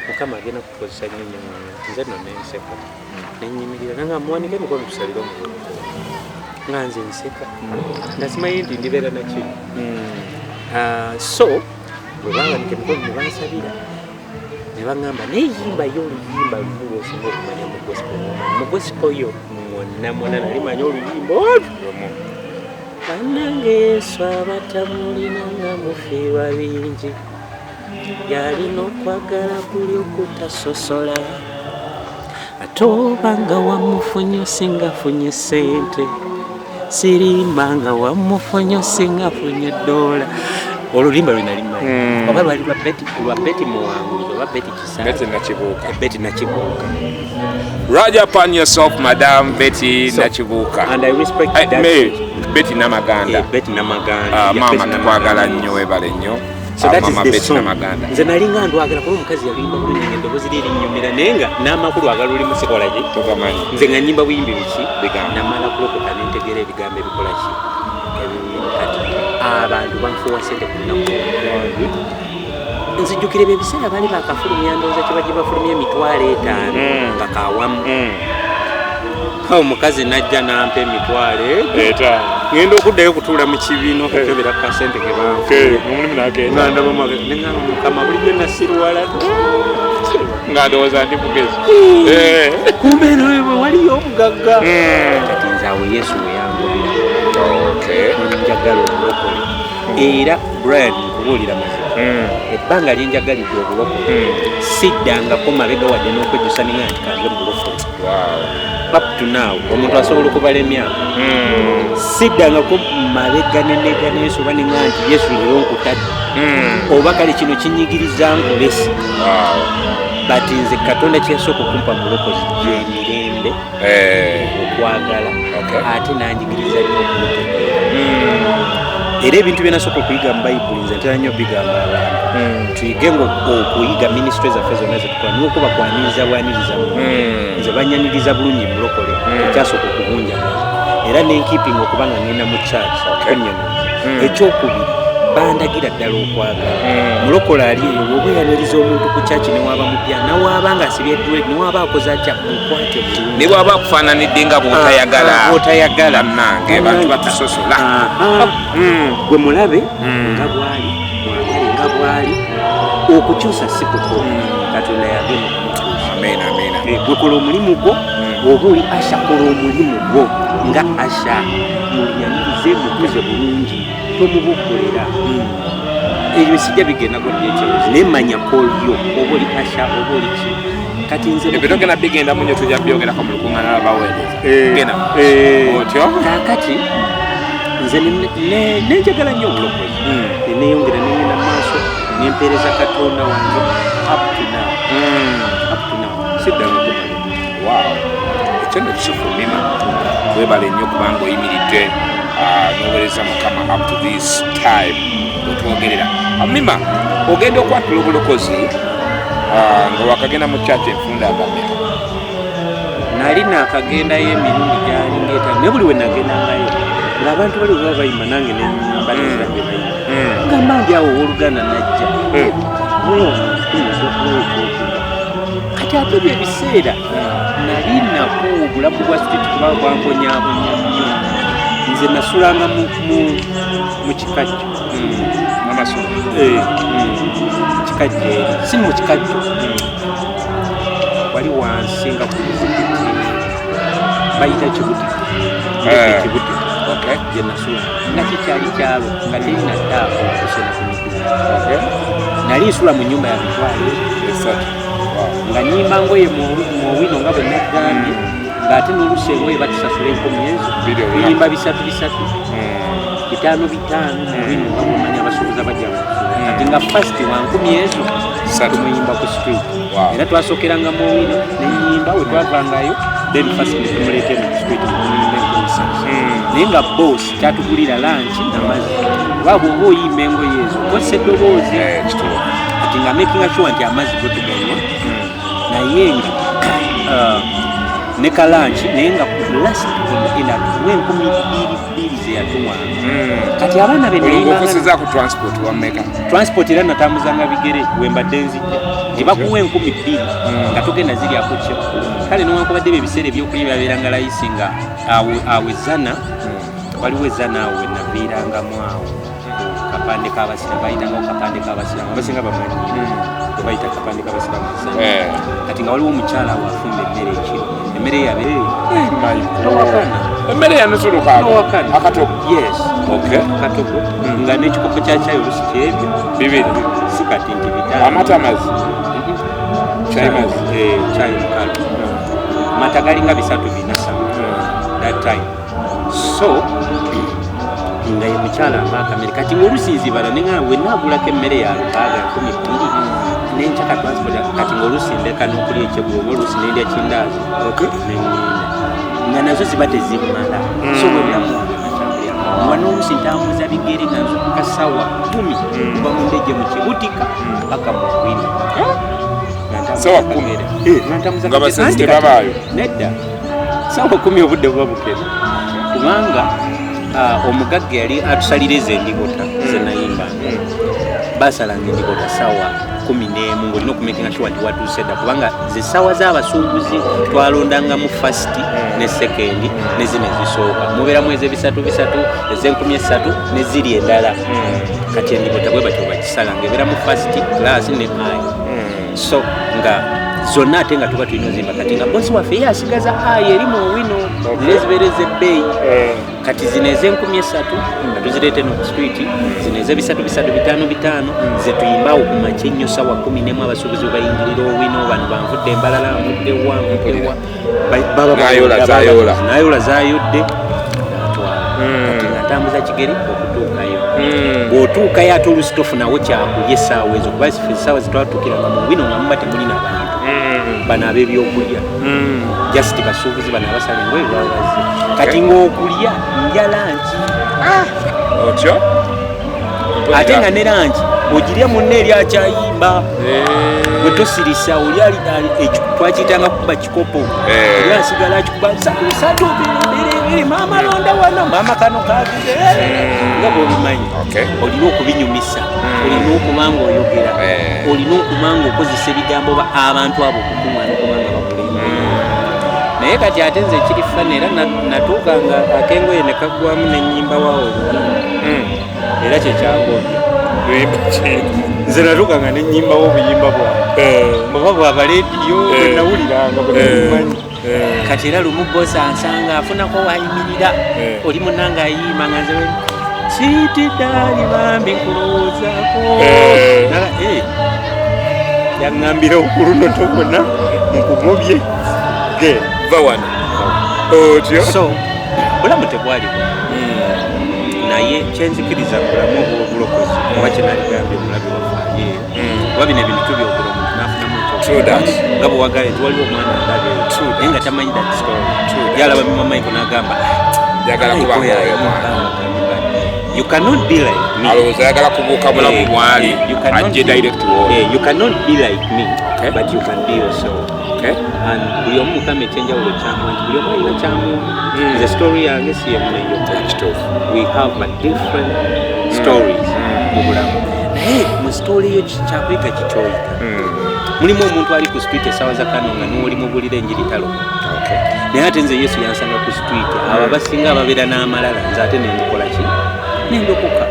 mukama agenda kukozesa nnyo nze no nenseka nenyimirira nanga muwanike emikono tusalire omubuluko nga nze nseka nga simanyi nti ndibeera nakino so bwe bawanike emikono ne bansabira ne baŋŋamba neyimba yo oluyimba lumu lwosinga okumanya mu gospel yo mwonna nali manya oluyimba olwo bannange Yesu abatamulina nga mufiirwa bingi yalina okwagala kuli okutasosola ate oba nga wamufunye osinga afunye ssente sirimba nga wamufunye osinga afunye $. Olulumba lwe limanyi oba lwali lwa Beti Muwanguzi oba Beti Kisaga Beti Nakibuuka. Ride upon yourself, Madam Betty Nakibuuka. And I respect that. Betty Namaganda. Betty Namaganda. Mama tukwagala nnyo webale nnyo. So that Mama is the Betty song. Namaganda. Nze nalinga ndwagala kuba omukazi yalimba bulungi ng'eddoboozi lye linnyumira naye nga n'amakulu agala lulimu sikola ki togamanyi. Nze nga nnyimba buyimbi biki bigambo namala kulokoka nentegeera ebigambo ebikola ki kati abantu banfuwa ssente ku nnaku nzijjukira ebyo ebiseera baali bakafulumya ndowooza kye bajje bafulumya $5,000 nga kawamu awo omukazi najja nampa $5,000 ngenda okuddayo okutuula mu kibiina okukebera kasente ke banfulumukama bulijjo nasirwala nga ndowooza ndi mugezi kumbe eno bwe waliyo obugagga kati nze awo Yesu weyangobera njagala obulokole era Brian nkubuulira mazima ebbanga lyenjagalidde obulokole siddangako mabega wadde n'okwejjusa ninga nti kange mu bulokole up to now omuntu asobola okubala emyaka siddangako mabega nenega n'Yesu oba ninga nti Yesu leero nkutadde oba kale kino kinyigiriza nkulesi bati nze Katonda kyesooka okumpa mulokozi gyemirembe okwagala ate nanjigiriza nnyo okumutegeera era ebintu byenasooka okuyiga mu Bayibuli nze ntera nnyo bigamba abantu tuyige okuyiga ministry zaffe zonna zetukola niwe okuba kwaniriza bwaniriza nze banyaniriza bulungi mulokole ekyasooka okubunjagaza era nenkipinga okubanga ngenda mu church onnyonoza ekyokubiri bandagira ddala okwagala mulokole ali eyo bw'oba yaniriza omuntu ku church newaba mupya nawaba nga asibye dread newaba akoze atya mukwate bulungi ne bw'aba akufaananidde nga bw'otayagala nange bantu batusosola gwe mulabe nga bwali mwagale nga bwali okukyusa si kuko Katonda yagenda okumukyusa gwekola omulimu gwo oba oli Asha kola omulimu gwo nga Asha muyanirize mukuze bulungi tomubukulira ebyo sijja bigenda goddeekyozi nemanya kolyo oba oli Asha oba oli ki kati nze ebitogenda bigenda munyo tujja byogerako mu lukuŋŋaana lwabaweereza otyo kakati nze nenjagala nnyo obulokozi neneyongera nengenda maaso nempeereza Katonda wange up to now siddanga kumala ekyo ne kisufumima webale nnyo kubanga oyimiridde noweereza Mukama up to this time otwogerera Mima ogenda okwatula obulokozi nga wakagenda mu kyaki enfunda agameka nali naakagendayo emirundi gyali ngeeta naye buli we nagendangayo ng'abantu bali baba bayimba nange nembalira be bayimba ngamba nti awo owooluganda najja kati kati ate ebiseera nali nako obulamu bwa street kuba bwankonyabonya nnyo nze nasulanga mu kikajjo kikajjo si mu kikajjo wali wansi nga ku muzikiti bayita kibutika gye nasula nga kikyali kyalo nga terina ttaako okusena ku mikuza nali nsula mu nnyumba ya mitwalo 3 nga nyimba ngoye muowino nga bwe naggambye ng'ate n'olusi engoye batusasula 10,000 tuyimba 3 5 muowino nga mumanya abasuubuza bajja kati nga fast wa 10,000 tumuyimba ku street era twasokeranga muowino nenyimba we twavangayo then first tumuleete mu street muyimba 10,000 naye nga boss kyatugulira lanchi n'amazzi waba oba oyimba engoye ezo okozesa eddoboozi kati nga making sure nti amazzi go tuganywa naye nga ne kalanchi naye nga last enda tuwe 12,000 zeyatuwanga kati abaana beneyimbaokoseza ku transport wameka transport era natambuzanga bigere wembadde nzijja nti bakuwa 12,000 nga togenda ziri akukyo kale newankubadde ebiseera ebyokulya byabeeranga layisi nga awezana waliwo ezana awo wenaviirangamu awo kapande kabasiramu bayitangawo kapande kabasiramu abasinga bamanyi bayita kapande kabasiramu kati nga waliwo omukyala awo afumba emmere ekiro emmere yabe towakana emmere yanosulukaakatoko akatoko nga n'ekikopo kyakyayo olusi kyebyo bibiri si kati nti bitaano amata mazi kyayi mukalo amata galinga 3 that time so nga ye mukyala amaakamere kati ng'olusinzibala nenga wenaagulako emmere ya 12,000 nenkyaka transport kati ng'olusi ndeka n'okulya ekyeguloma olusi nendya kindaazi nenyinda nga nazo ziba tezimala so bwebyamuwa n'olusi ntambuza bigere nga nzukuka sawa 10 kuba mundejje mu kibutika paka mu bwino sawa 10 nga basente babaayo nedda sawa 10 obudde buba bukene kubanga omugagga yali atusalira ezendigota zenayimba basalanga endigota sawa 11 ng'olina okumakinga sure nti watuuse dda kubanga ze sawa z'abasuubuzi twalondanga mu first ne second ne zino ezisooka mubeeramu ez'ebisatu ez'e13 neziri endala kati endigota bwe batyo bakisalanga ebeera mu first class ne ayi so nga zonna ate nga tuba tulina ozimba kati nga bosi waffe ye asigaza ayi eri mu owino zire zibeereza ebbeeyi kati zino ez'e13 nga tuzireete no ku street zino ez'ebisatu 5 zetuyimbawo ku makya ennyo sawa 10 abasuubuzi bayingirira owino bano banvudde embalala nvuddewa nayola zayodde kati nga ntambuza kigeri okutuukayo bw'otuukayo ate olusi tofunawo kyakulya essaawa ezo kuba essaawa zetwatuukiranga mu wino nga muba temuli n'abantu bano ab'ebyokulya just basuubuzi bano abasala engoye babaze kati ng'okulya ndya lanchi otyo ate nga ne lanchi ogirya munne eri akyayimba bwe tosirisa oli twakiyitanga kuba kikopo oli asigala akikuba satu maama londa wano maama kano kavuze nga bw'obimanyi olina okubinyumisa olina okuba nga oyogera olina okuba nga okozesa ebigambo abantu abo okukuŋŋaana okuba nga bakulemba naye kati ate nze ekiri fana era natuuka nga akengoye ne kaggwamu n'ennyimba waawo era kyekyagobya nze natuuka nga n'ennyimbawo obuyimba bwange oba bwaba leediyo bwe nawuliranga bwe nabimanyi kati era lumu bosi ansanga afunako wayimirira oli munanga ayimba nga nze siitiddaali bambi nkulowoozaako yaŋŋambira okulunoto bwonna nkumubye va wano otyo so bulamu tebwaliwo naye kyenzikiriza bulamu obw'obulokozi oba kyenalibuyambye omulabi wafaaye oba bino ebintu tubyogera omuntu n'afunamu nga bwewagala nti waliwo omwana alabe naye nga tamanyi that story yalaba Mima Micheal n'agamba yagala kubanga oyo mwana you cannot be like me alowooza yagala kubuuka bulamu bwali ajje direct wall you cannot be like me but you can be yourself and buli omu mukama ekyenjawulo kyamu nti buli omu alina kyamu nze story yange si emu neyo we have a different stories mu bulamu naye mu story yo kyakweka kikyoyika mulimu omuntu ali ku street esawa za kanonga n'oli mubulira enjiri taloka naye ate nze Yesu yansanga ku street abo abasinga ababeera n'amalala nze ate nendikola ki nendokoka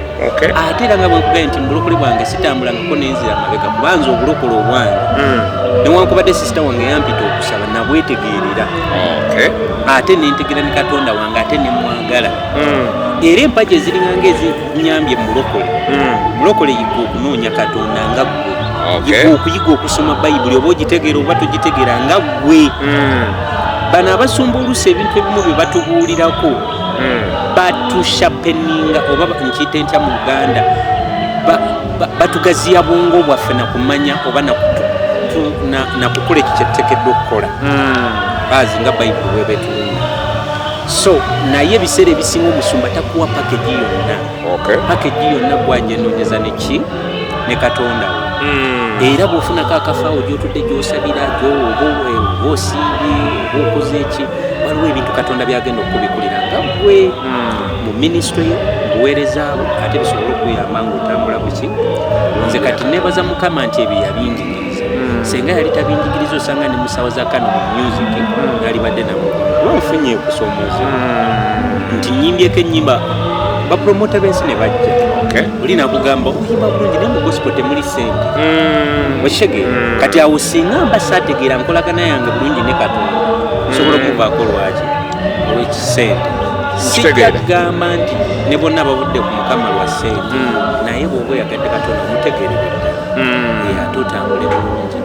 ate era nga bwekugaye nti mulokole bwange sitambulangako nenzira mabega kubanza obulokole obwange newankubadde sisita wange yampita okusaba nabwetegeerera ate nentegera ne Katonda wange ate nemwagala era empaji eziringanga ezinyambye mulokole yiga okunoonya Katonda nga ggwe yiga okuyiga okusoma bayibuli oba ogitegeera oba togitegeera nga ggwe bano abasumba oluusi ebintu ebimu bye batubuulirako batushapeninga oba nkiyite ntya mu Uganda batugaziya bwongo bwaffe nakumanya oba nakukola ekikyetuteekeddwa okukola bazi nga bayibuli bwebetulunga so naye ebiseera ebisinga omusumba takuwa pakeji yonna pakeji yonna gwanjenoonyeza neki ne Katonda era bw'ofunako akafaawo gy'otudde gy'osabira oba osiibye oba okoze eki waliwo ebintu Katonda byagenda okubikulira nga ggwe mu minisitule yo buweerezaabo ate bisobola okuyamba ng'otambula buki nze kati nebaza Mukama nti ebyo yabinjigiriza senga yali tabinjigiriza osanga ne musawo za kano mu music yalibadde nabo kuba nfunye okusoomooza nti nyimbyeko ennyimba bapromota b'ensi ne bajja oli nakugamba oyimba bulungi naye mu gospel temuli ssente okitegeera kati awo singa mba saategeera nkolagana yange bulungi ne Katonda sobola okuvaako lwaki olw'ekisente sijja kugamba nti ne bonna abavudde ku Mukama lwa ssente naye bw'oba oyagadde Katonda omutegeerere ddala ate otambule bulungi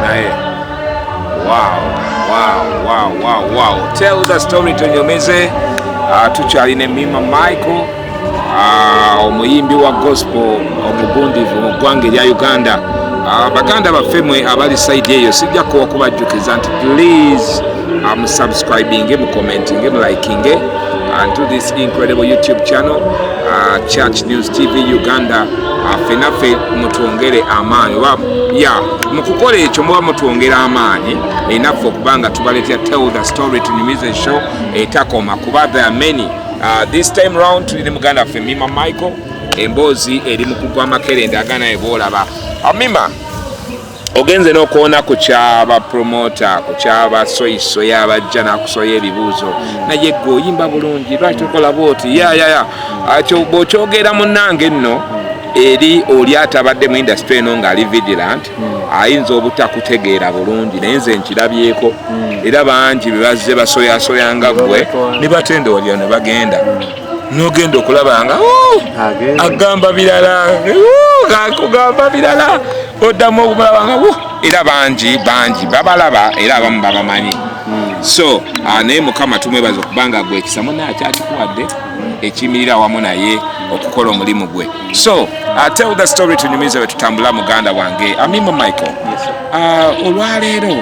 naye wow tell the story tunyumize tukyali ne Mima Micheal omuyimbi wa gospel omugundivu mu ggwanga erya Uganda baganda baffe mwe abali side eyo sijjako okubajjukiza nti please subscribing commenting liking and to this incredible YouTube channel Church News TV Uganda fenaffe mutwongere amaanyi mukukola ekyo muba mutwongera amaanyi enaffe okubanga tubaleetera tell the story tunyumize show etakoma kuba there are many this time round tuli ne muganda waffe Mima Micheal emboozi eri mu kugwa amakerenda agana ebolaba Mima ogenze n'okuwona ku kyaba promota ku kyaba soyisoya abajja n'akusoya ebibuuzo naye gwe oyimba bulungi lwaki tokola bwoti bw'okyogera munnange nno eri oli atabadde mu industry eno ng'ali vigilant ayinza obutakutegeera bulungi naye nze nkirabyeko era bangi be bazze basoyasoyanga gwe ne batendolya ne bagenda n'ogenda okulabanga agamba birala akugamba birala oddamu okumulabanga era bangi babalaba era abamu babamanyi so naye Mukama tumwebaza okubanga gwe ekisa munaye akyakikuwadde ekiyimirira wamu naye okukola omulimu gwe so tell the story tunyumize bwe tutambula muganda wange Mima Micheal olwaleero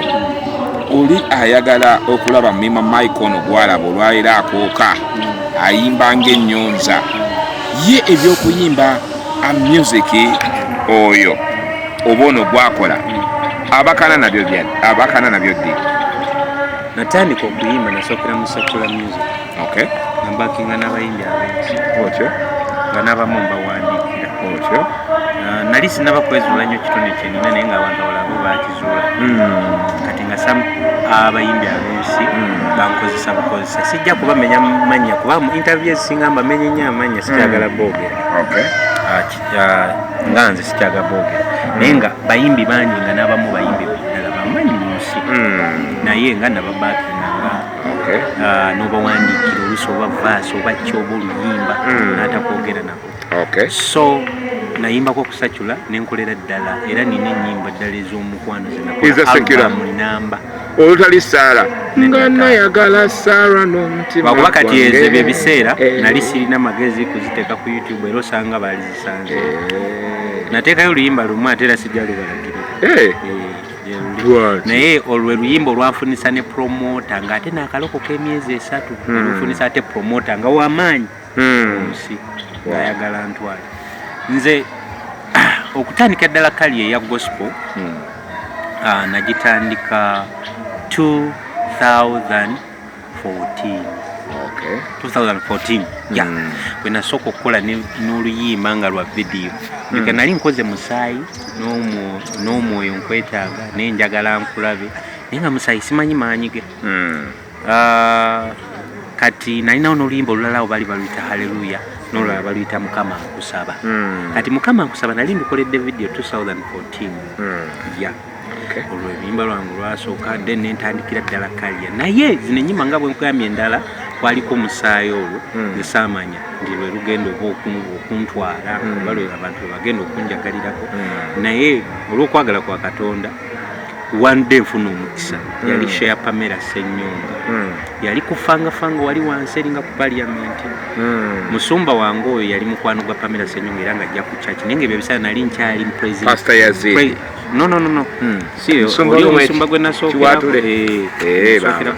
oli ayagala okulaba Mima Micheal ono gwalaba olwaleero akooka ayimba ng'ennyonza ye ebyokuyimba music oyo oba ono gwakola abakana nabyo ddi natandika okuyimba nasookera mu secular music nambakinga n'abayimbi abensi otyo nga n'abamu mbawandiikira otyo nali sinaba kwezuula nnyo kitone kyenina naye ng'abantu abalabo bakizuula kati nga abayimbi abensi bankozesa bukozesa sijja kubamenya manya kuba mu interview ezisinga mbamenye nnyo amanya sikyagala boogera nga nze sikyagala boogera naye nga bayimbi bangi nga n'abamu bayimbi ddala bamanyi mu nsi naye nga nababakinganga n'obawandiikira oluusi oba vaasi oba kyoba oluyimba n'atakwogera nako so nayimbako okusacula nenkolera ddala era nina ennyimba ddala ez'omukwano zinamba olutali Saara nga nayagala Saara n'omutima wakuba kati ezo ebyo ebiseera nali sirina magezi kuziteeka ku YouTube era osanga baali zisanze nateekayo oluyimba lumu ate era sijja lubalagirira naye olwe luyimba olwanfunisa ne promota ng'ate n'akaloko k'emyezi 3 nelufunisa ate promota nga wamaanyi omusi ng'ayagala ntwale nze okutandika ddala kali eya gospel nagitandika 2014 Okay. 2014. Yeah. When I saw kokola n'oluyimba nga lwa video. Nga nali nkoze musaayi n'omwoyo nkwetaaga n'enjagala nkulabe. Naye nga musaayi simanyi maanyi ge. Kati nalina n'oluyimba olulala bali baluyita haleluya n'olulala baluyita mukama nkusaba. Kati mukama nkusaba nali ndukoledde video 2014. Yeah. Olwo ebiyimba lwangu lwasooka then nentandikira ddala kaliya naye zino ennyimba nga bwe nkuyamya endala kwaliko musaayi olwo ngesaamanya ndi lwe lugenda oba okuntwala oba lwe abantu lwe bagenda okunjagalirako naye olw'okwagala kwa Katonda one day nfuna omukisa yali Share Pamela Ssenyonga yali kufangafanga wali wansi eringa ku parliament musumba wange oyo yali mukwano gwa Pamela Ssenyonga era nga ajja ku church naye ng'ebyo ebiseera nali nkyali mu president Pastor Yazid. No. Si musumba gwe nasookerako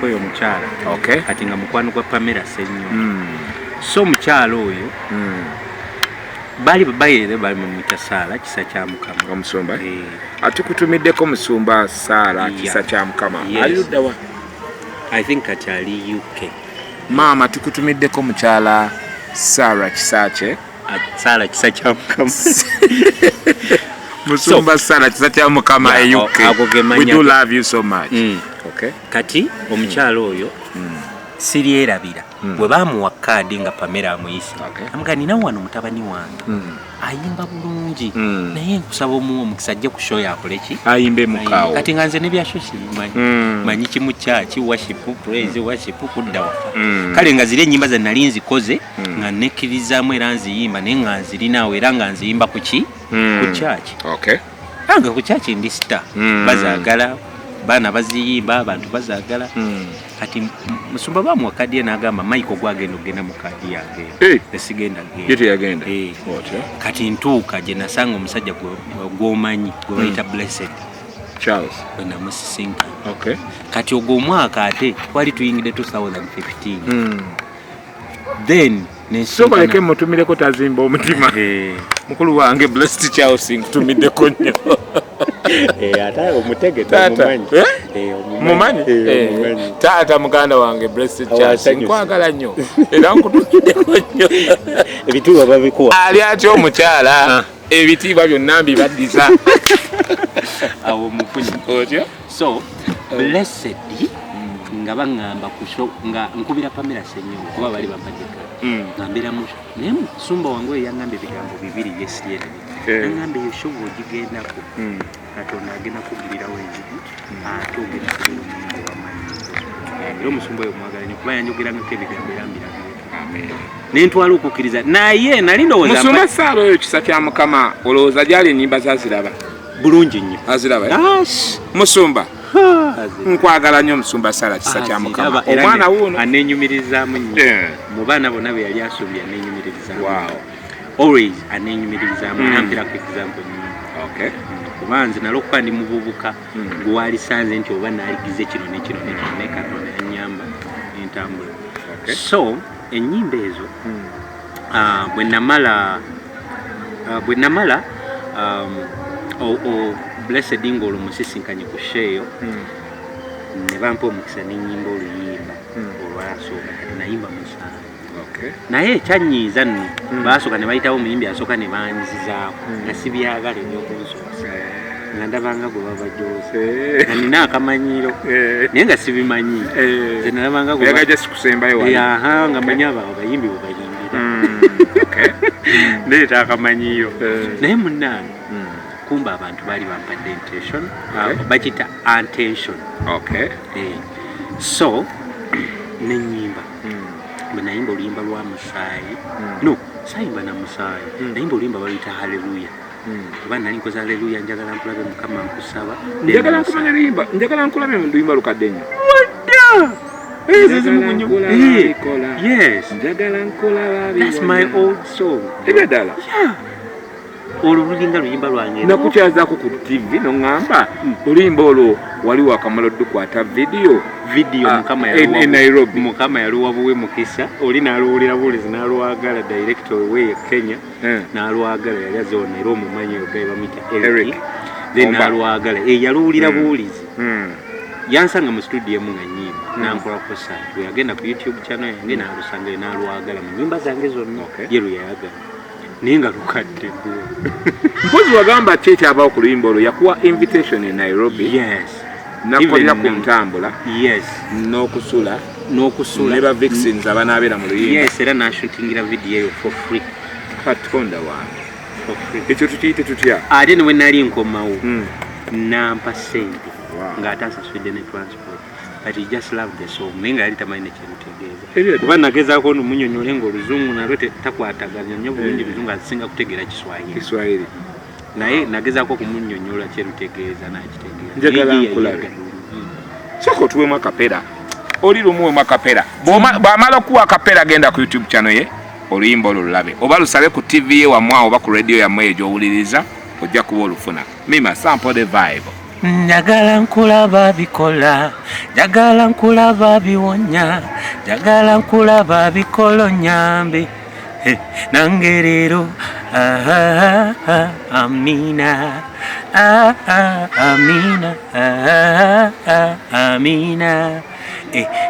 oyo mukyala. Okay. Kati nga mukwano gwa Pamela Ssenyonga. So mukyalo oyo bali mu mitasaala kisa kya Mukama. Omusumba. Atukutumiddeko musumba Saala kisa kya Mukama. Aluddawa. I think kati ali UK. Mama tukutumiddeko mukyala Saala kisakye. Saala kisa kya Mukama. Musumba Saala kisa kya Mukama UK. We do love you so much. Okay. Kati omukyalo oyo sirierabira bwe bamuwa kaadi nga Pamela amuyise amuga nina wano mutabani wange ayimba bulungi naye nkusaba omuwa omukisa ajje ku show yakole ki ayimbe mukaawo kati nga nze ne byasho simanyi manyi kimu kyaki worship praise worship kudda waka kale nga ziri ennyimba ze nali nzikoze nga nekkirizaamu era nziyimba naye nga nzirinaawo era nga nziyimba ku ki ku kyaki nga ku kyaki ndi star bazaagala baana baziyimba abantu bazaagala kati musumba bamuwa kadi ye n'agamba Michael gwagenda ogenda mu kadi yange esigenda genda kati ntuuka gye nasanga omusajja gw'omanyi gwe bayita Blessed Charles bwe namusisinka kati ogwo omwaka ate twali tuyingidde 2015 then sobaleke mutumireko tazimba omutima mukulu wange Blessed Charles nkutumiddeko nnyo ata omutege mumanyi taata muganda wange Blessed Charles nkwagala nnyo era nkutumiddeko nnyo ebitiibwa babikuwa ali atya omukyala ebitiibwa byonna mbibaddiza awo mufunyi otyo so Blessed nga baŋŋamba nga nkubira Pamela Ssenyonga kuba bali bampaddeka ngambira musho naye musumba wange oyo yaŋŋamba ebigambo bibiri byesirierabira naŋŋamba eyo show ogigendako Katonda agenda kugulirawo enzigi ate ogenda kubeera omuntu wamanyi era omusumba oyo mwagala nnyo kuba yanjogerangako ebigambo era mbirabireko nentwala okukkiriza naye nali ndowooza musumba Saala oyo kisa kya Mukama olowooza gyali ennyimba zaziraba bulungi nnyo aziraba musumba nkwagala nnyo musumba Saala kisa kya Mukama omwana wuuno anenyumirizaamu nnyo mu baana bonna be yali asuubye anenyumirizaamu always anenyumirizaamu nampirako example nnyo kuba nze nalwokuba ndi muvubuka gwe walisanze nti oba naaligize kino nekino nekino naye Katonda yannyamba entambula so ennyimba ezo bwe namala Blessed ng'olwo musisinkanye ku sheeyo ne bampa omukisa n'ennyimba oluyimba olwasooka nayimba musaayi naye ekyanyiiza nno baasooka ne bayitawo omuyimbi asooka ne banzizaako nga sibyagala ebyokunsoosa nga ndabanga gwe babajoose nga nina akamanyiiro naye nga sibimanyi nze nalabanga nga manyi abayimbi bwe bayimbira ndeeta akamanyiiro naye munnange kumba abantu bali bampadde intention bakita attention so nenyimba bwe nayimba oluyimba lwa musaayi no sayimba na musaayi nayimba oluyimba baluyita haleluya kuba nali nkoze haleluya njagala nkulabe Mukama nkusaba njagala nkulabe oluyimba lukadde nnyo yes that's my old song ebyaddala olulinga luyimba lwange nakukyazaako ku TV noŋŋamba oluyimba olwo wali wakamala dukwata video Nairobi Mukama yaluwa buwe mukisa oli naluwulira buwulizi nalwagala director we Kenya nalwagala yali azona era omumanyi ogaye bamuyita Eric then nalwagala yaluwulira buwulizi yansanga mu studio mu nganyimba nankola ko santu yagenda ku YouTube channel yange nalusanga nalwagala mu nyimba zange zonna yeru yayagala ninga lukadde mpozi wagamba kyekyabawo ku luyimba olwo yakuwa invitation in Nairobi. Yes, nakolera ku ntambula. Yes, n'okusula neba vixens abanaabera mu luyimba. Yes, era nashootingira video for free. Katonda wange for free. Ekyo tukiyite tutya? Ate ne nali nkomawo nampa sente ng'atansasudde ne transport, but he just loved the song. Menga yali tamanyi nekyemutegeeza kuba nagezaako numunyonyole ng'oluzungu nalwo takwataganya nnyo bulungi luzungu asinga kutegeera Kiswahili naye nagezaako okumunyonyola kyerutegeeza nakitegeera. Njagala nkulabe soko tuwemu akapera oli lumuwemu akapera bw'amala okuwa akapera genda ku YouTube channel ye oluyimba olulabe oba lusabe ku TV ye wamwe oba ku radio yamwe eyo gy'owuliriza ojja kuba olufuna. Mima, sample the vibe. Njagala nkulaba bikola, njagala nkulaba biwonya, njagala nkulaba bikolo nyambe nange leero amina amina amina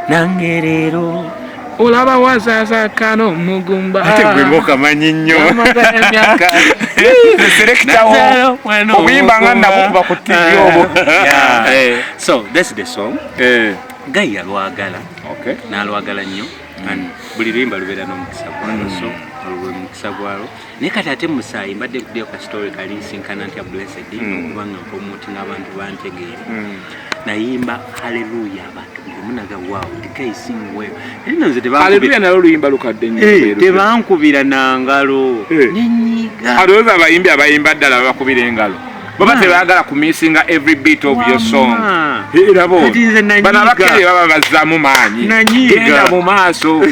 nange leero olaba wazaza kano mugumba ate gwe ngokamanyi nnyo selector obuyimba nga nabukuba ku TV obwo. So that's the song. Guy yalwagala n'alwagala nnyo and buli luyimba lubeera n'omukisa gwalo, so olw'omukisa gwalo naye kati ate musaayi mbadde kuddyo ka story kali nsinkana ntya Blessed okubanga mpromoting abantu bantegeere nayimba haleluya abantu munaga wow the guy sing well nze haleluya nalo luyimba lukadde nnyo tebankubira na ngalo nenyiga alowooza abayimbi abayimba ddala bakubira engalo baba tebaagala kumissinga every beat of your song era bo bana bakere baba bazzaamu maanyi genda mu maaso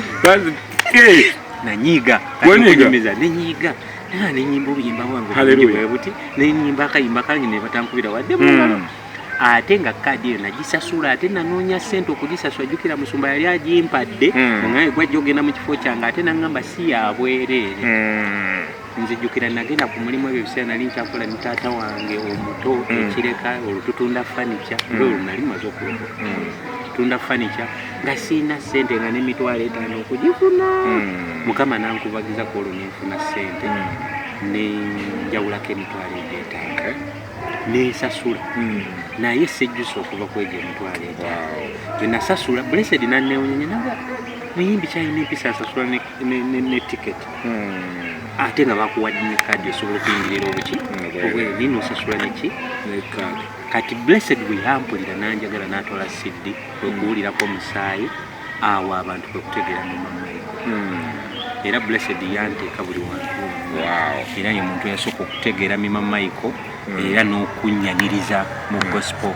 nanyiga kunyumiza nenyiga nenyimba obuyimba bwange bwebuti nenyimba akayimba kange ne batankubira wadde mungalo ate nga kadi yo nagisasula ate nanoonya sente okugisasula jjukira musumba yali agimpadde ngaye gwajja ogenda mu kifo kyange ate nangamba si yabwereere nzijjukira nagenda ku mulimu ebyo biseera nali nkyakola ne taata wange omuto ekireka olututunda fanica olwo nali maze okulokoka tunda fanica nga siina sente nga n'emitwalo 5 okugifuna mukama nankubagiza ku olwo nenfuna sente nenjawulako emitwalo 5 nesasula naye sejjusa okuva kwegyo emitwalo 5 bwe nasasula Blessed nanneewunya naga muyimbi kyalina empisa asasula ne ticket ate nga bakuwadde ne kadi osobola okuyingirira obuki obwenini osasula neki kati Blessed bwe yampulira nanjagala n'atwala CD okuwulirako omusaayi awo abantu kwekutegeera Mima Micheal era Blessed yanteeka buli wantu era ye muntu yasooka okutegeera Mima Micheal era n'okunnyaniriza mu gospel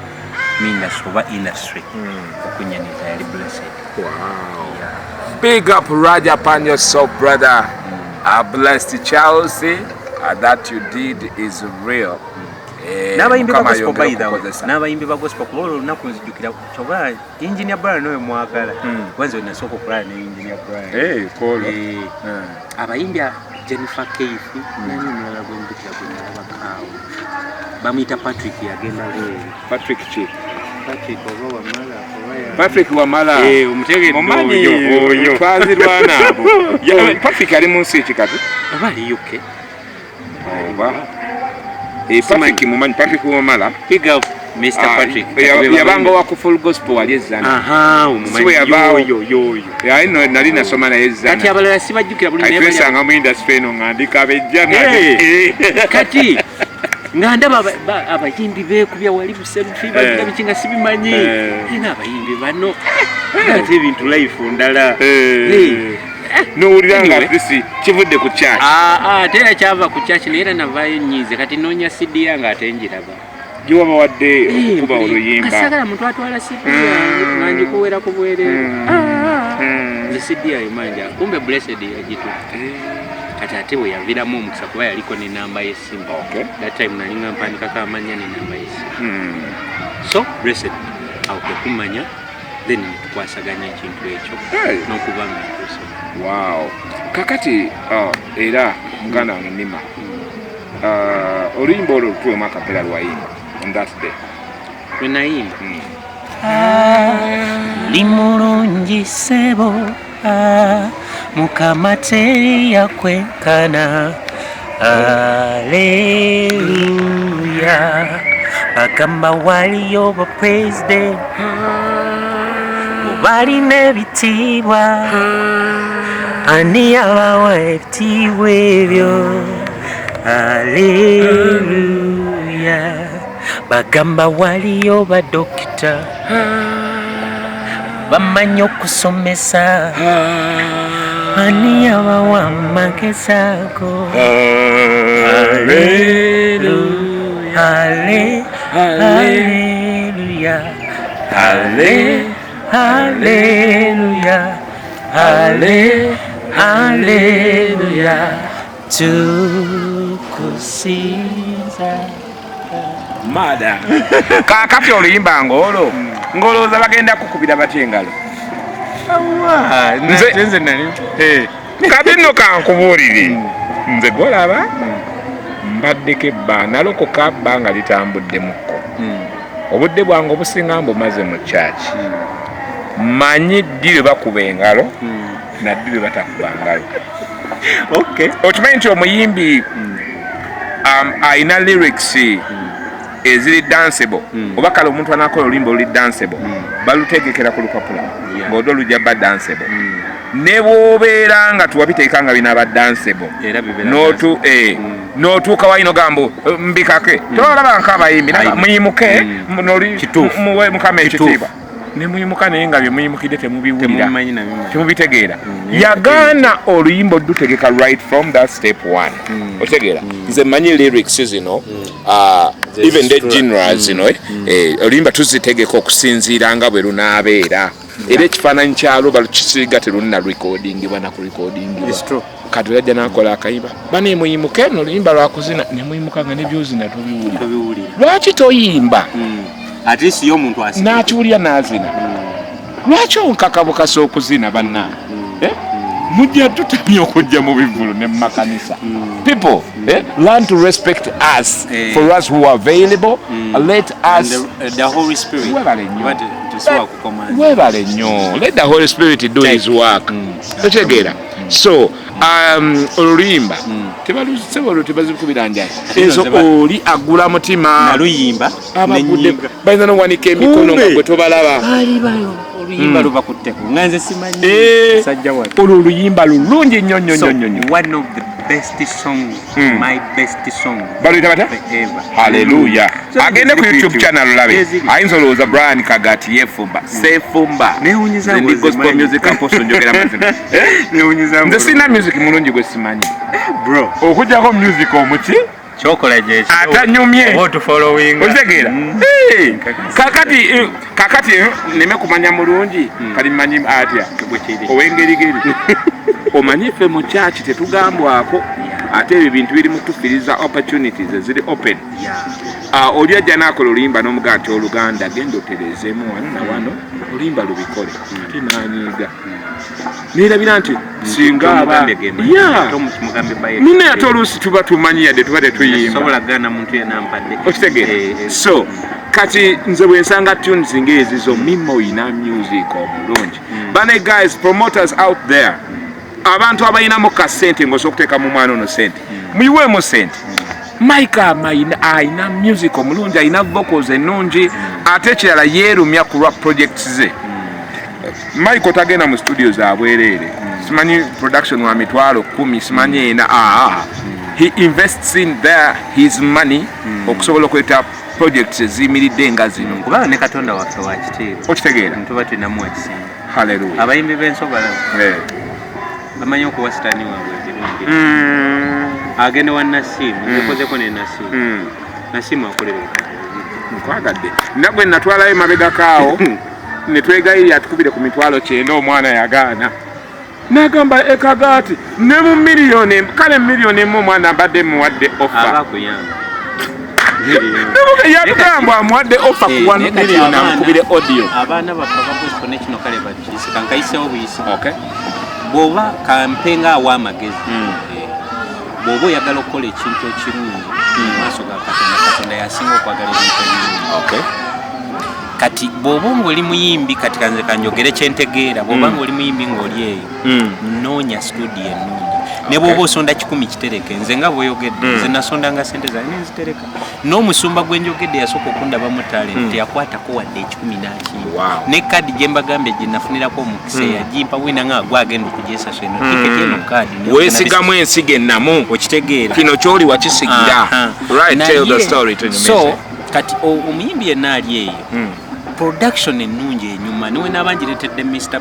industry okunnyaniza yali Blessed. Big up right upon yourself, brother. Blessed Chelsea, that you did is real. N'abayimbi ba gospel by the way, n'abayimbi ba gospel kuba olunaku nzijjukira kyova Engineer Brian oyo mwagala wanze onasooka okulala ne Engineer Brian kolo abayimbi Jennifer Keifi nani mulala gwembikira gwendalabakaawo bamuyita Patrick yagenda leero Patrick oba Wamala Patrick Wamala omutegeddde oyo twazirwana abo Patrick ali mu nsi ki kati oba ali UK oba Patrick mumanyi Patrick Wamala big up Mr. Patrick yabanga wa ku full gospel wali ezzana omumanyi yo nali nasoma naye ezzana kati abalala sibajjukira buli naye twesanga mu industry eno ng'andika abejja kati nga ndaba abayimbi beekubya wali buserufi bagira biki nga sibimanyi era abayimbi bano ate ebintu life ndala n'owulira nga atisi kivudde ku church ate era kyava ku church naye era navaayo nnyize kati noonya CD yange ate njiraba giwaba wadde okukuba oluyimba kasagala muntu atwala CD yange nga njikuweera ku bwereere nze CD yayo manja kumbe Blessed yagitu kati ate bwe yaviramu omukisa kuba yaliko n'enamba y'essimu that time nali nga mpandikako amanya n'enamba y'essimu so Blessed awo kekumanya then tukwasaganya ekintu ekyo n'okuba nga ntuuse kakati era muganda wange Mima oluyimba olwo lutuwemu akapera lwayimba on that day lwe nayimba limulungi sebo Mukama teyakwekana Haleluya Bagamba waliyo ba president Balina ebitiibwa ani abawa ebitiibwa ebyo Haleluya Bagamba waliyo ba dokita bamanyi okusomesa ani abawa amagezi ago Haleluya Haleluya Haleluya Haleluya tukusinza Mada kakati oluyimba ngolo ngoloza bagenda kukubira batya engalo nze nali kati nno kankubuulire nze golaba mbaddeko ebba nalokoka bbanga litambuddemukko obudde bwange obusinga mbumaze mu kyaki manyi ddi lwe bakuba engalo naddi lwe batakuba ngalo okimanyi nti omuyimbi ayina lyrics eziri danceable oba kale omuntu anakola oluyimba oluli danceable balutegekera ku lupapula ng'odde olujja ba danceable ne bw'obeera nga tuwabiteeka nga binaaba danceable n'otuuka wayino gambo mbikake tolaba nk'abayimbi muyimuke muwe mukama ekitiibwa ne muyimuka naye nga bye muyimukidde temubiwulira temubitegeera yagaana oluyimba oddutegeka right from that step one otegeera nze manyi lyrics zino even the genres zino oluyimba tuzitegeka okusinziira nga bwe lunaabeera era ekifaananyi kyalo balukisiiga terunna recordingibwa na ku recordingibwa kati yajja n'akola akayimba bane muyimuke n'oluyimba lwakuzina ne muyimuka nga nebyozina tobiwulira lwaki toyimba at least yo muntu asina n'akiwulira n'azina lwaki onkakabukasa okuzina banna mujja tutamya okujja mu bivulu ne makanisa people learn to respect us for us who are available let us the Holy Spirit webale nnyo let the Holy Spirit do his work otegeera so oluyimba tebazikubira njani ezo oli agula mutima naluyimba bayinza n'owanika emikono nga gwe tobalaba oluyimba luba ku tteko nga nze simanyi sajja wali olwo oluyimba lulungi nnyo nnyo nnyo nnyo one of the best songs my best song baluyita bata haleluya agende ku YouTube channel labe ayinza olowooza Brian Kagati yefumba sefumba ndi gospel music apostle njogera mazima nze sina music mulungi gwe simanyi bro okujjako music omuki chokola je atanyumye to following otegeera kakati nimekumanya mulungi kali manyi atya owengerigeri omanyi ffe mu church tetugambwako ate ebyo bintu biri mutufiriza opportunities eziri open oli ajja n'akola oluyimba n'omugaa nti oluganda genda otereezeemu wano na wano oluyimba lubikole ate n'anyiiga neerabira nti singa nina ate oluusi tuba tumanyi yadde tuba tetuyimba okitegeera so kati nze bwe nsanga tunes ng'ezizo Mima oyina music omulungi bane guys promoters out there abantu abayinamu ka sente ng'osobola okuteeka mu mwana ono sente muyiweemu sente Mike ayina music omulungi ayina vocals ennungi ate ekirala yeerumya ku lwa projects ze Mike tagenda mu studio za bwereere simanyi production wa mitwalo 10 simanyi ena he invests in there his money okusobola okweta projects eziyimiridde nga zino kubanga ne Katonda waffe wa kitiibwa okitegeera ntuba tulinamu ekisinga haleluya abayimbi b'ensogola bamanyi okuwa sitaani waabwe ebirungi agende wa Nasimu nzekozeko ne Nasimu Nasimu akolera nkwagadde nagwe natwalayo mabega kaawo ne twegayirira atukubire ku mitwalo 9 omwana yagaana n'agamba Kagati ne mu miliyoni kale miliyoni emu omwana abadde muwadde offer yatugamba amuwadde offer ku 1 million amukubire audio abaana baffe abagospel ne kino kale bakiyise kankayisewo buyisi bw'oba kampenga aw'amagezi bw'oba oyagala okukola ekintu ekirungi mu maaso ga Katonda yasinga okwagala ebintu ebirungi kati bw'obanga oli muyimbi kati kanze kanjogere kyentegeera bw'obanga oli muyimbi ng'oli eyo noonya studio ennungi ne bw'oba osonda 10 kitereke nze nga bweyogedde nze nasondanga sente zange nenzitereka n'omusumba gwe njogedde yasooka okundabamu talenti yakwatako wadde 10 ne kadi gye mbagambye gye nafunirako omukisa yagimpa wina nga gwagenda okugyesasa eno tiketi eno kadi weesigamu ensigo ennamu okitegeera kino kyoli wakisigira right tell the story to so kati omuyimbi yenna ali eyo production ennungi enyuma niwe nabanjiretedde Mr.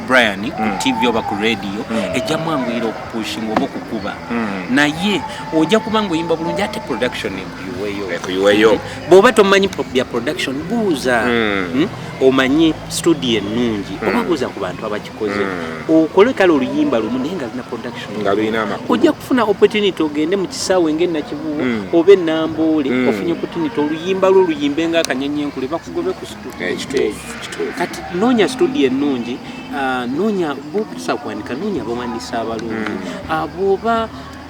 Brian ku TV oba ku radio ejja mwanguyira okupushinga oba okukuba naye ojja kuba ng'oyimba bulungi ate production ekuyiweeyo bw'oba tomanyi bya production buuza omanyi studio ennungi oba buuza ku bantu abakikoze okole kale oluyimba lumu naye nga lina production nga luyina amakulu ojja kufuna opportunity ogende mu kisaawe ng'ennakivubo oba ennamboole ofunye opportunity oluyimba lwo luyimbe ng'akanyenyenkule bakugobe ku studio kati noonya studio ennungi noonya bwokusa kwandika noonya abawandiisi abalungi aboba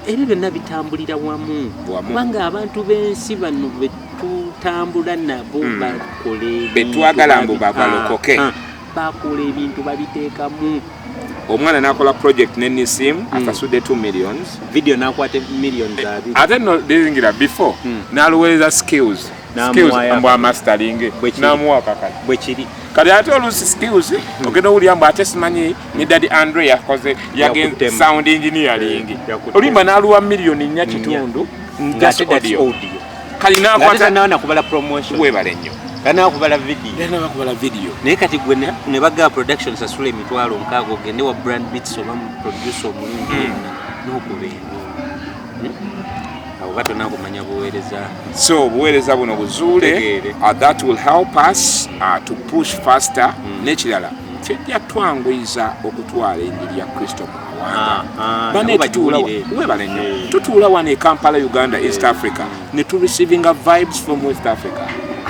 ebyo byonna bitambulira wamu kubanga abantu b'ensi bano betutambula nabo bakole betwagala mbu babalokoke bakola ebintu babiteekamu omwana nakola project n'enisimu akasudde 2 millions video nakwate millions abiri ate no dizingira before naluweereza skills mbwa mastering namuwa kakati bwekiri kati ate oluusi skills ogenda owulira mbu ate simanyi ne Daddy Andre yakoze yagenze sound engineering oluyimba n'aluwa millioni 4 just audio kali nakwata nakubala promotion webale nnyo nakubala video naye kati gwe ne bagaba production sasula emitwalo nkaaga ogende wa brand beats oba mu producer omulungi n'okubeera batonakumanya buweereza so buweereza buno buzuule that will help us to push faster n'ekirala kijja twanguyiza okutwala enjiri ya Kristo mu mawanga webale nnyo tutuula wano e Kampala Uganda East Africa ne tu receiving vibes from West Africa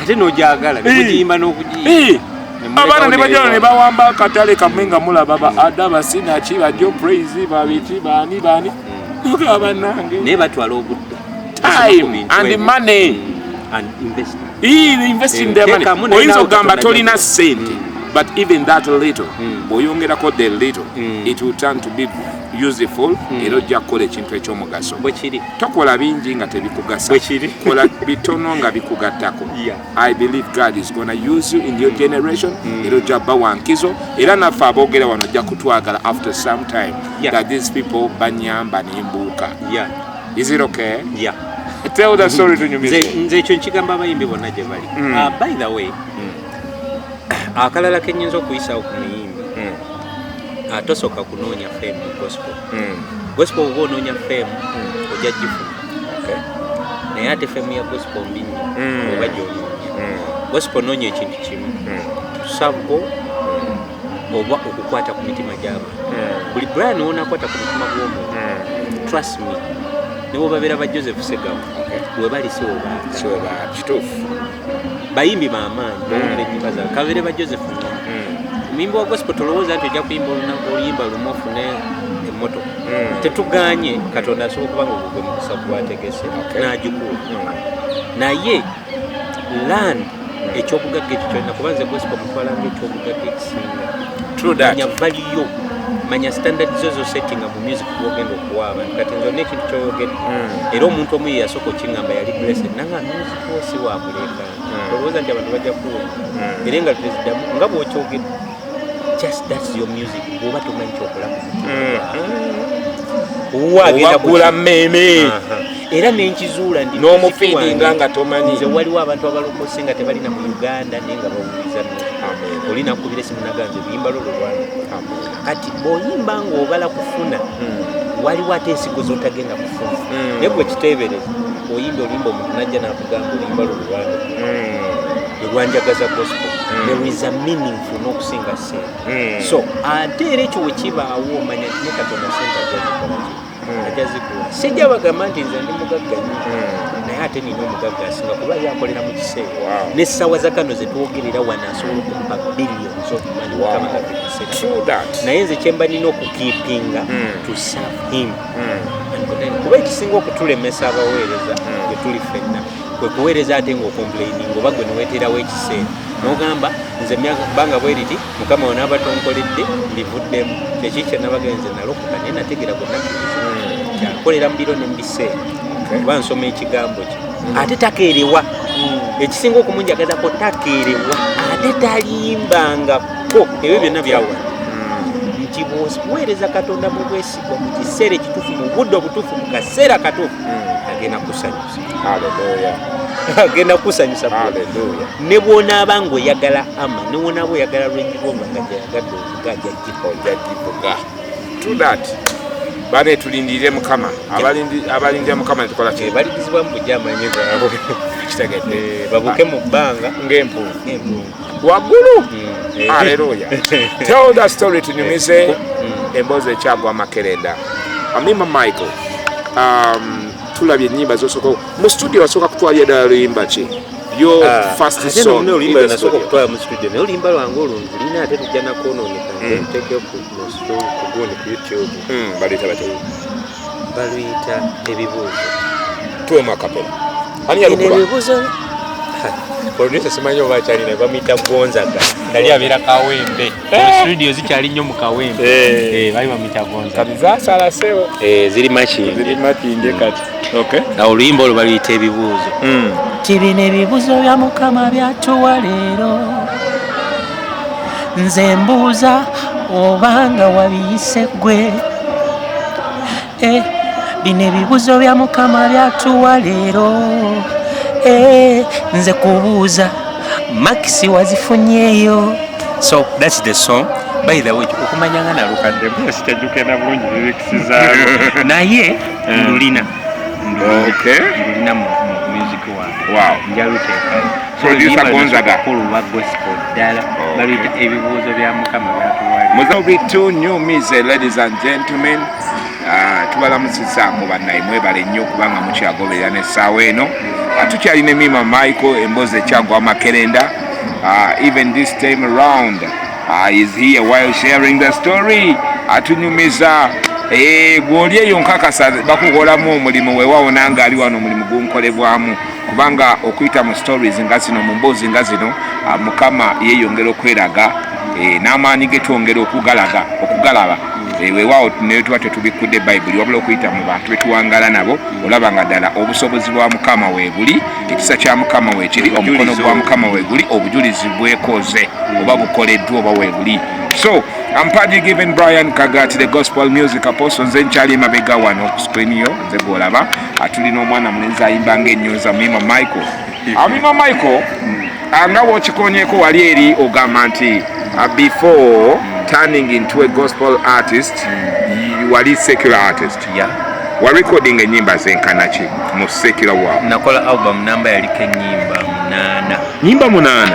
ate n'ojagala nekugiyimba n'okugiyi abaana ne bajala ne bawamba akatale kamwe nga mulaba ba adaba sinaki bajo praise babiti bani nokaba nange naye batwala obudde time and money and invest in their money oyinza okugamba tolina sente but even that little bw'oyongerako the little it will turn to be useful era ojja kukola ekintu ekyomugaso tokola bingi nga tebikugasa kola bitono nga bikugattako I believe God is gonna use you in your generation era ojja bba wankizo era naffe aboogera wano ojja kutwagala after some time that these people banyamba nembuuka is it okay? Tell the story to music. Nze ekyo nkigamba abayimbi bonna gye bali. By the way, akalala kenyinza okuyisaawo ku muyimbi tosooka kunoonya fame mu gospel. Gospel oba onoonya fame ojja gifuna. Naye ate fame ya gospel mbi nnyo oba gy'onoonya. Gospel noonya ekintu kimu. Tusabbo oba okukwata ku mitima gy'abantu. Buli Brian w'onaakwata ku mutima gw'omuntu. Trust me. Nibo babeera ba Joseph Segamu bwe bali siweba kituufu bayimbi bamaanyi bawulira ennyimba zaabwe kabeere ba Joseph omuyimbi wa gospel tolowooza nti ojja kuyimba oluyimba lumu ofune emmotoka tetuganye Katonda asobola okuba nga ogugwe mukisa gwategese n'agikuwa naye land ekyobugagga ekyo kyolina kuba nze gospel mutwalanga ekyobugagga ekisinga manya valiyo manya standard zozo settinga mu music gwogenda okuwa abantu kati nze olina ekintu kyoyogedde era omuntu omu ye yasooka okingamba yali blessed nanga music wosi wakuleka olowooza nti abantu bajja kuwona era nga teziddamu nga bw'okyogedde just that's your music bw'oba tomanyi kyokola wagula mmeme era nenkizuula ndi n'omufeedinga nga tomanyi nze waliwo abantu abalokose nga tebalina mu Uganda naye nga bawuliza olina kubira esimu naganze luyimba lolo lwange kati bw'oyimba ng'obala kufuna waliwo ate ensigo z'otagenda kufuna naye bwe kiteebereza oyimba oluyimba omuntu najja n'akugamba oluyimba lolo lwange lwanjagaza gospel there is a meaningful n'okusinga sente so ate era ekyo bwe kibaawo omanya ne Katonda sente ajazikuwa sijja bagamba nti nze ndi mugagga nnyo naye ate nina omugagga asinga kuba yakolera mu kiseera n'essaawa za kano ze twogerera wano asobola okumupa billions of money naye nze kyemba nina okukiipinga to serve him kuba ekisinga okutulemesa abaweereza gye tuli ffenna kwe kuweereza ate ng'okomplaining oba gwe neweeterawo ekiseera n'ogamba nze banga bweriti mukama we n'abatonkoledde mbivuddemu tekikye nabagenze nalokoka naye nategera gonna kyakolera mu biro ne mu biseera oba nsoma ekigambo kye ate takeerewa ekisinga okumunjagazako takeerewa ate talimbangako ebyo byonna byawana nti bw'oweereza katonda mu bwesigwa mu kiseera ekituufu mu budde obutuufu mu kaseera katuufu agenda kusanyusa agenda kusanyusa ne bw'onaaba ng'oyagala ama ne bw'onaaba oyagala lwenjirwomba nga gyayagadde ovuga ajyagivuga to that bane tulindirire mukama abalindira mukama netukola ki balidizibwa mu bujamanye bwabwe kitegedde babuke mu bbanga ng'empungu waggulu haleluya tell that story tunyumize emboozi ekyagwa Makerenda. Mima Michael, tulabye ennyimba z'osooka mu studio wasooka kutwala eddala luyimba ki yo first song oluyimba nasooka okutwala mu studio naye oluyimba lwange olungi lulina ate tujja nakwonooneka nteekeo ku gundi ku YouTube baluyita ebibuuzo tuwemu akapera ani yalukuba ebibuuzo producer simanyi oba akyalina bamuyita Gonzaga nali abeera Kawempe studio zikyali nnyo mu Kawempe bali bamuyita Gonzaga kati zaasalasewo ziri makinde kati awo oluyimba olwo baluyita ebibuuzo tibino ebibuuzo bya Mukama byatuwa leero nze mbuuza obanga wabiyise ggwe bino ebibuuzo bya Mukama byatuwa leero nze kubuuza makisi wazifunyeeyo. So that's the song. By the way, okumanyanga nalukadde sitajjukira bulungi lyrics zaayo naye ndulina mu music wange. Wow. Njaluteeka producer Gonzaga kulwa gospel ddala baluyita ebibuuzo bya Mukama byatuwali muzabi tunyumize. Ladies and gentlemen, tubalamusizaako bannaye mwebale nnyo kubanga mukyagoberera n'essaawa eno. Tukyalina Mima Michael emboozi ekyagwa Makerenda. Even this time around is here while sharing the story. Atunyumiza gwoli eyo nkakasa bakukolamu omulimu weewaawo nange ali wano omulimu gunkolebwamu kubanga okuyita mu stories nga zino mu mboozi nga zino Mukama yeeyongera okweraga n'amaanyi ge twongera okugalaba weewaawo naye tuba tetubikudde Bayibuli wabula okuyita mu bantu betuwangala nabo olaba nga ddala obusobozi bwa Mukama weebuli, ekisa kya Mukama weekiri, omukono gwa Mukama weeguli, obujulizi bwekoze oba bukoleddwa oba weebuli. So I'm Paddy given Brian Kagati, the gospel music apostle. Nze nkyali mabega wano ku screen yo nze gwolaba atulina omwana mulenzi ayimba ng'ennyoza Mima Michael. Mima Michael nga bw'okikonyeeko wali eri ogamba nti before turning into a gospel artist you were secular artist. Wa recording ennyimba zenkana ki mu secular world? Nakola album namba yaliko ennyimba 8. Nyimba 8?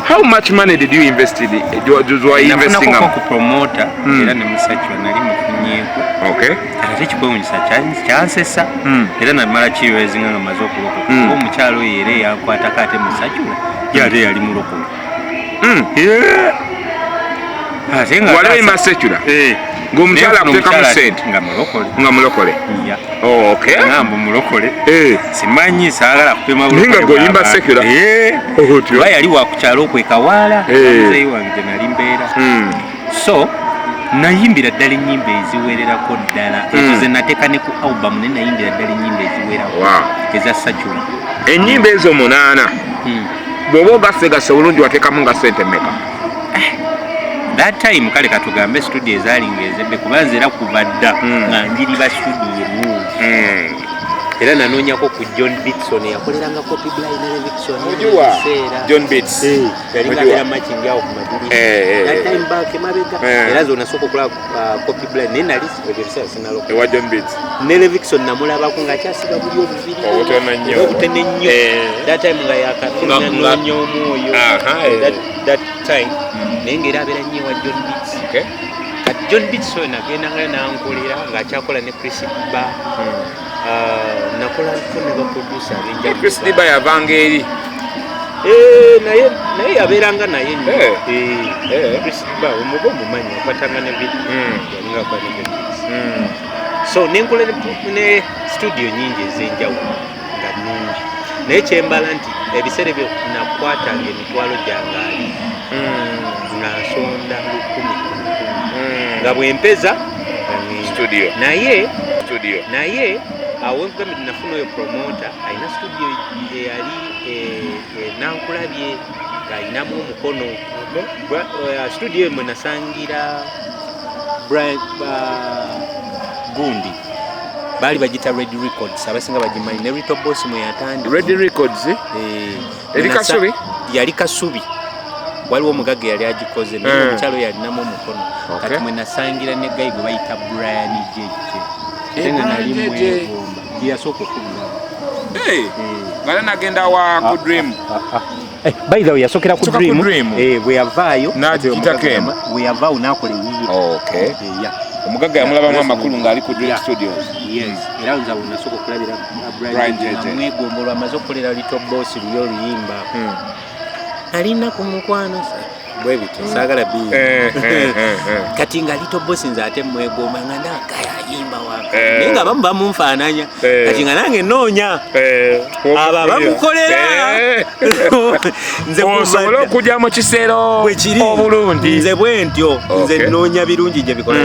How much money did you invest in it? Investing ku promoter era ne musajja nali mufunyeeko. Okay. Ate kikwewunyisa kyansesa era namala kiwezinga nga maze okulokoka. Omukyalo oyo era yankwatako ate musajjula yali yali mulokoka. Waliwo imba secular? Ng'omukyala akuteekamu ssente? Nga mulokole. Okay. Ngamba mulokole. Simanyi saagala kupima bulokole. Ninga g'oyimba secular? Oba yali wa ku kyalo okwekawaala muzeeyi wange gye nali mbeera. So nayimbira ddala ennyimba eziwererako ddala ezo ze nateeka ne ku album ne nayimbira ddala ennyimba eziwerako eza secular. Ennyimba ezo 8 bw'oba ogassegase bulungi wateekamu nga ssente mmeka? That time kale katugambe studio ezalinga ezebbe kubanza era kuva dda nga njiri ba studio era nanoonyako ku John Bitson yakoleranga copy blind ne Bitson John Bits yalinga matching yao ku madiri that time back mabega era zona soko kula copy blind ne nali ebisa sinalo ewa John Bits ne Vicson namulaba ko nga kyasiba buli obuviri obutene nnyo that time nga yakafina nonyo omwoyo that time nengera abera nnyo wa John Bits. John Bits nagenda nga nankolera ng'akyakola ne Chris Diba. Nakola ne baproducer benja Chris Diba yavanga eri naye yabeeranga naye nnyo Chris Diba omugo mumanyi akwatanga ne bit yalinga kwa ne so nenkola ne studio nyingi ez'enjawulo nga nnyingi naye kyembala nti ebiseera ebyo nakwatanga emitwalo gyange ali nga nsonda 10 nga bwempeza studio naye awo nkugambye nafuna oyo promota alina studio eyali nankulabye ng'alinamu omukono studio emwe nasangira gundi baali bagita Red Records abasinga bagimanyi ne Little Boss mwe yatandi Red Records eri Kasubi yali Kasubi waliwo omugagga yali agikoze naye omukyalo yalinamu omukono kati mwe nasangira ne guy gwe bayita Brian Jeje era nali mwegomba yasooka okubula ngala nagenda wa ku Dream by the way yasokera ku Dream bwe yavaayo n'agitakema bwe yavaayo n'akola eyiye omugagga yamulabamu amakulu ng'ali ku Dream Studios era nza bunasooka okulabira Brian Jeje mwegomba amaze okukolera Little Boss luyo oluyimba alina ku mukwano bwe bityo saagala bi kati nga Little Boss nze ate mwegomba nga nakayayimba waka naye nga bamu bamunfaananya kati nga nange noonya aba bamukolera nze osobola okujja mu kiseero obulungi nze bwe ntyo nze noonya birungi gye bikola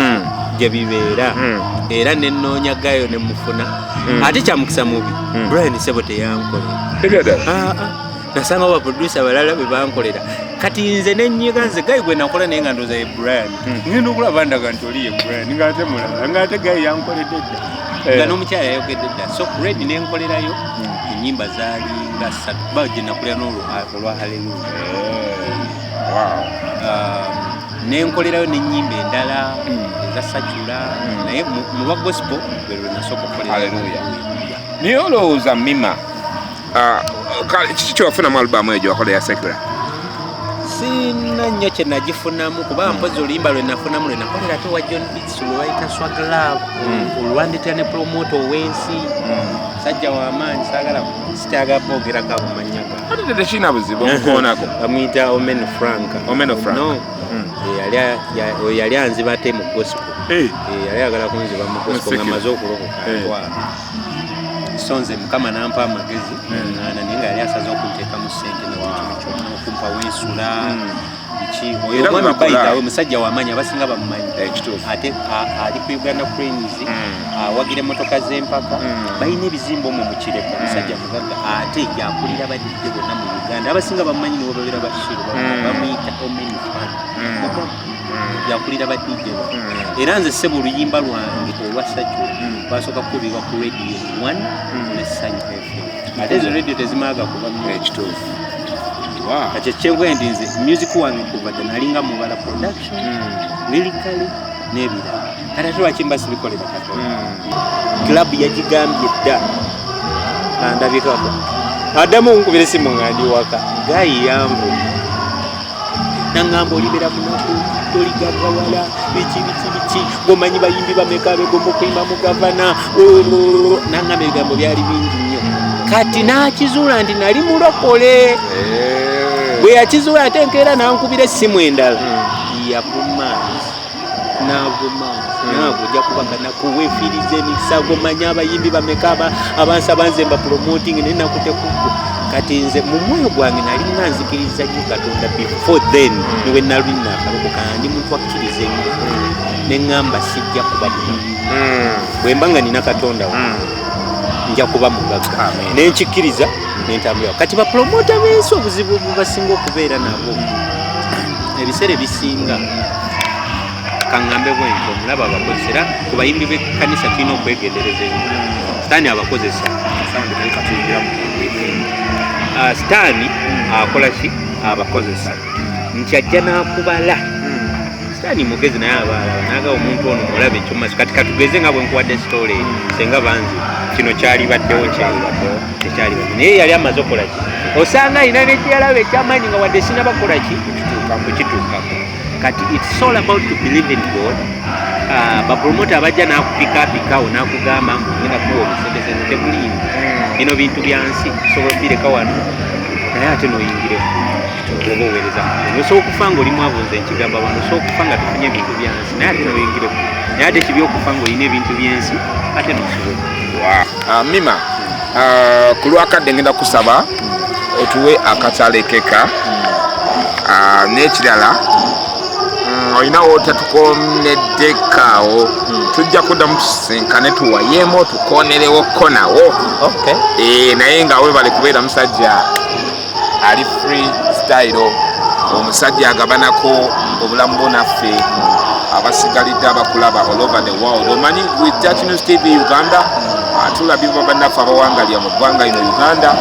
gye bibeera era ne noonya gayo ne mufuna ate kyamukisa mubi Brian Sebo teyankolera nasanga aba producer balala be bankolera kati nze nenyiga nze gayi gwe nakola naye nga ndoza ye Brian ngenda okulaba ndaga nti oli ye Brian ngate mulala ngate gayi yankoledde dda nga n'omukyala yayogedde dda so Red nenkolerayo ennyimba zaali nga 3 baje nakulira n'olwa haleluya nenkolerayo n'ennyimba endala eza sajula naye mu ba gospel bwe nasooka okukolera haleluya niye olowooza Mima kiki kyewafunamu alubamu egyo wakola ya secular sina nnyo kye nagifunamu kuba mpozi oluyimba lwe nafunamu lwe nakolera ate wa John Beats lwe bayita Swag Love olwandetera ne promote ow'ensi sajja w'amaanyi saagala sikyagala boogerako abumanya ate tekirina buzibu omukoonako bamuyita Omen Frank yali anziba ate mu gospel yali ayagala kunziba mu gospel nga amaze okulokoka sonze mukama nampa amagezi naye nga yali asaze okunteekamu ssente okumpa wensula oyo omwami bayitawe musajja w'amaanyi abasinga bamumanyi ate ali ku Uganda Cranes awagira emmotoka z'empaka balina ebizimba omwo mu Kireka musajja mugagga ate yakulira badidde bonna mu Uganda abasinga bamumanyi nibo babeera bashiru bamuyita Omen Frank yakulira badidde era nze ssebo oluyimba lwange olwa sajjula basooka kukubibwa ku radio 1 ne Sanyu FM ate ezo radio tezimaaga kuba ekituufu kati ekyenkwendi nze music wange kuva dda nalinga mubala production lyrically n'ebirala kati ate lwaki mba sibikolera Katonda club yagigambye dda andabikako addamu onkubira esimu nga ndi waka gayi yanvu nangamba olibera munaku toligagawala biki gomanyi bayimbi bameka begomba okuyimba mu gavana nangamba ebigambo byali bingi nnyo kati n'akizuula nti nali mulokole bwe yakizuula ate nkeera nankubira essimu endala yavumaansi naagujja kubanga nakuweefiriza emikisa gomanya abayimbi bameka abansaba nze mba promoting naye nakutekuggo kati nze mu mwoyo gwange nali nga nzikiriza nnyo Katonda before then niwe nali nakalokoka ndi muntu akkiriza ennyo neŋŋamba sijja kuba mugaga bwe mba nga nina Katonda nja kuba mugagga nenkikkiriza nentambula kati bapromota b'ensi obuzibu bubasinga okubeera nabo ebiseera ebisinga kaŋŋambe bwento omulaba abakozesera ku bayimbi b'ekkanisa tulina okwegendereza ennyo sitaani abakozesa sitaani akola ki abakozesa nti ajja n'akubala sitaani mugezi naye abaalaba naga omuntu ono mulaba ekyomumaaso kati katugeze nga bwe nkuwadde sitole senga banzi kino kyalibaddewo tekyalibadde naye yali amaze okukola ki osanga alina nekyalaba ekyamaanyi nga wadde sinabakola ki kukituukako kati it's all about to believe in God bapromota abajja n'akupikaapikaawo n'akugamba ngenda kuwa obusentesente tebuliimu bino bintu byansi osobola okubireka wano naye ate n'oyingireko oba oweereza osobola okufa nga oli mwavu nze nkigamba abantu osobola okufa nga tufunye ebintu byansi naye ate n'oyingireko naye ate kibi okufa nga olina ebintu byensi ate n'osobola Mima ku lwakadde ngenda kusaba otuwe akatalekeka n'ekirala olina wotatukoneddekaawo tujja kuddamu tusinkane tuwayeemu tukonerewo nawo naye nga webale kubeera musajja ali free style omusajja agabanako obulamu bwonaffe abasigalidde abakulaba all over the world. Omanyi with Touch News TV Uganda tulabibwa bannaffe abawangalya mu ggwanga ino Uganda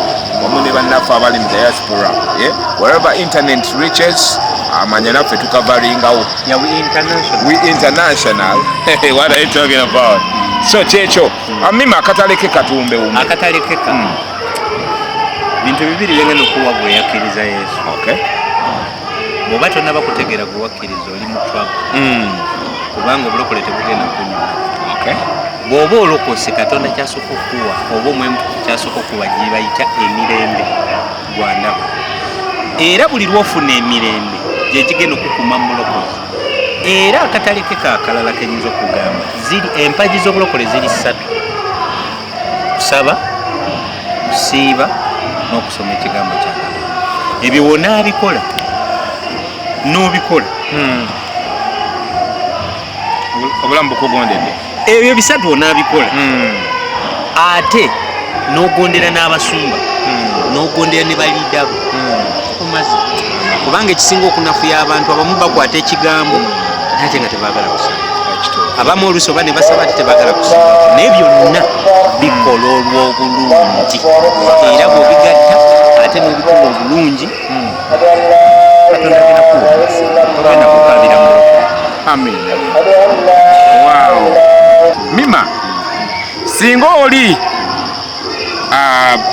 wamu ne bannaffe abali mu diaspora wherever internet reaches amanya naffe tukavaringawo. We international. What are you talking about? So kyekyo Mima akataleke katumbe wume akatalekeka bintu bibiri byengana okuwa gwe yakkiriza Yesu. Bw'oba tonnaba kutegeera gwe wakkiriza oli mu trouble kubanga obulokole tebugenda kunyuma. Bw'oba olokose Katonda kyasooka okuwa oba omwemu kyasooka okuwa gye bayita emirembe gwa ndaba era buli lwofuna emirembe gye kigenda okukuma mulokozi. Era akatalekeka akalala kenyinza okugamba ziri empagi z'obulokole ziri 3: kusaba, kusiiba n'okusoma ekigambo kya Katonda. Ebyo wonna abikola n'obikola obulamu bukugondedde. Ebyo bisatu wonna abikola ate n'ogondera n'abasumba n'ogondera ne baliidabo omaze kubanga ekisinga okunafuya abantu abamu bakwata ekigambo ate nga tebaagala kusaba. Abamu oluusi oba ne basaba ate tebaagala kusaba. Naye byonna bikola olw'obulungi era bw'obigatta ate n'obikola obulungi Katonda agenda kugenda kukabira mu Amen. Wow. Mima singa oli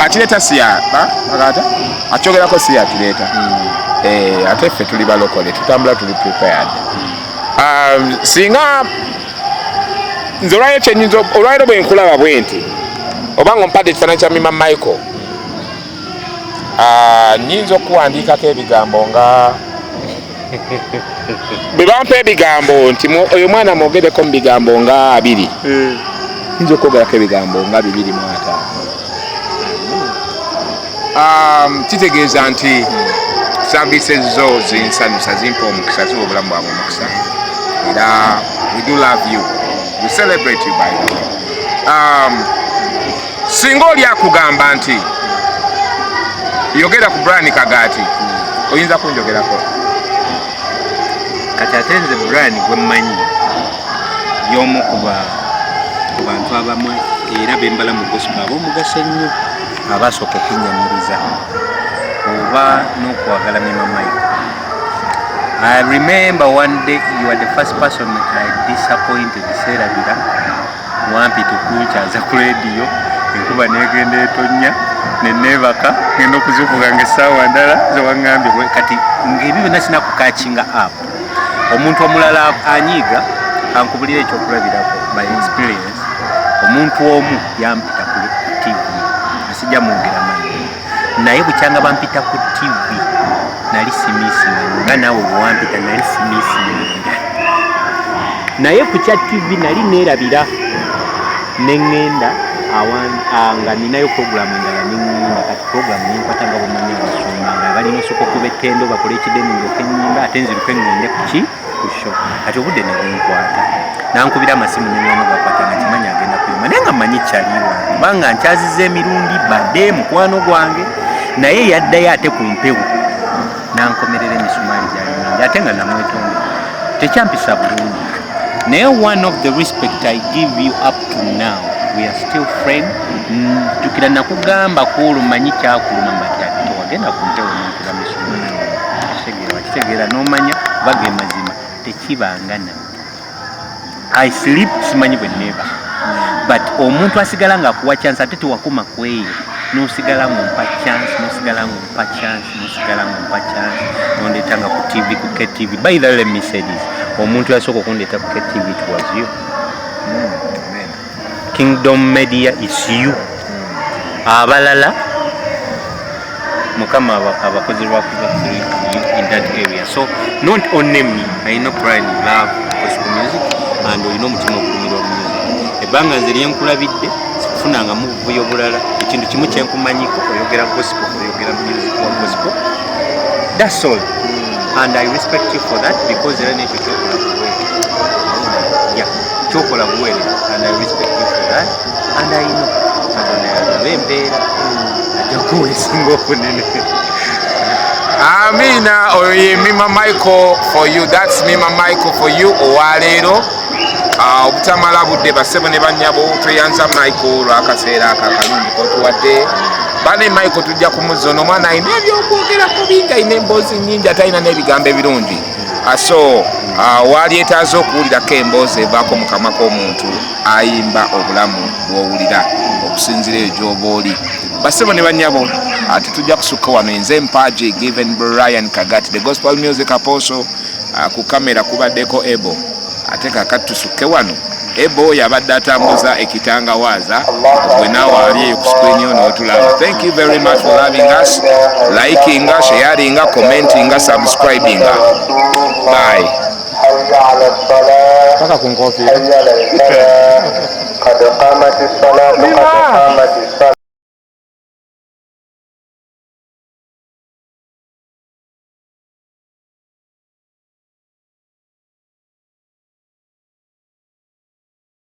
atileta siya bagata achogerako siya atileta ate ffe tuli balokole tutambula tuli prepared. Singa nze olwayo kyenyinza olwairo bwe nkulaba bwe nti obanga ompadde ekifaananyi kya Mima Michael nyinza okuwandiikako ebigambo nga bwe bampa ebigambo nti oyo mwana mwogereko mu bigambo nga 2 nyinza okwogerako ebigambo nga 2 kitegeeza nti sambise zo zinsanyusa zimpa omukisa ziwa obulamu bwabwe omukisa era we do love you, we celebrate you by the way. Singa oli akugamba nti yogera ku Brian Kagati oyinza kunjogerako kati ate nze Brian gwe mmanyi y'omu ku bantu abamu era bembala mu gospel ab'omugaso ennyo abasooka okunyamiriza oba n'okwagala Mima Michael. I remember one day you were the first person I disappointed. Serabira wampi tukunkyaza ku radio enkuba negenda etonnya nenebaka ngenda okuzuukuka ng'essaawa ndala zewaŋŋambye kati ng'ebyo byonna sinakukakinga up. Omuntu omulala anyiiga ankubulira ekyokulabirako by experience. Omuntu omu yampita ku TV asijja mwogera manyi naye bukyanga bampita ku TV nali simisinga nga naawe bwewampita nali simisinga naye ku kya TV nali neerabira neŋŋenda nga ninayo puroguramu endala neŋŋenda kati puroguramu nenkwata nga bumanyi abasumba nga balina osooka okuba ettendo bakole ekidemi ndoke ennyimba ate nziruke ŋŋende kuki ku show kati obudde ne bunkwata nankubira amasimu neŋŋenda gakwata nga kimanyi agenda kuyima naye nga mmanyi kyaliwa kubanga nkyazizza emirundi badde mukwano gwange naye yaddayo ate ku mpewo nankomerera emisumaali gyalimingi ate nga namwetonda tekyampisa bulungi naye one of the respect I give you up to now we are still friends. Jukira nakugamba kuulu manyi kyakuluma mbati tewagenda ku mpewo n'okuba misumaali kitegeera n'omanya bage mazima tekibangana I sleep simanyi bwe neeba but omuntu asigala ng'akuwa chance ate tewakuma kweyo n'osigala ng'ompa chance n'ondeetanga ku TV ku KTV. By the way, let me say this, omuntu yasooka okundeeta ku KTV it was you. Kingdom Media is you. Abalala mukama abakozi lwakuba in that area, so not only me, I know Brian love gospel music and olina omutima okulumira music. Ebbanga nze lyenkulabidde tofunanga mu buvuyo bulala ekintu kimu kyenkumanyiko oyogera gospel oyogera music wa gospel that's all and I respect you for that because era nekyo kyokola buwere kyokola buwere and I respect you for that and I know Katonda yagaba embeera ajja kuweesinga okunene. Amina. Oye Mima Micheal for you. That's Mima Micheal for you. Owaleero obutamala budde basebo ne bannyabo tweyanza Micheal lwakaseera akakalungi kotuwadde bane Micheal tujja kumuzona omwana ayina ebyokwogerako bingi ayina emboozi nnyingi ate ayina n'ebigambo ebirungi so waali etaaze okuwulirako emboozi evaako mu kamwa k'omuntu ayimba obulamu bw'owulira okusinzira eyo gy'oba oli. Basebo ne bannyabo ate tujja kusukka wano enze mpaji given Brian Kagati the gospel music apostle ku kamera kubaddeko Ebo ate kakati tusukke wano Ebo yabadde atambuza ekitangawaaza gwe naawe ali eyo ku screen yo n'otulaba. Thank you very much for loving us, liking, sharing, commenting, subscribing. Bye. Paka kunkofi.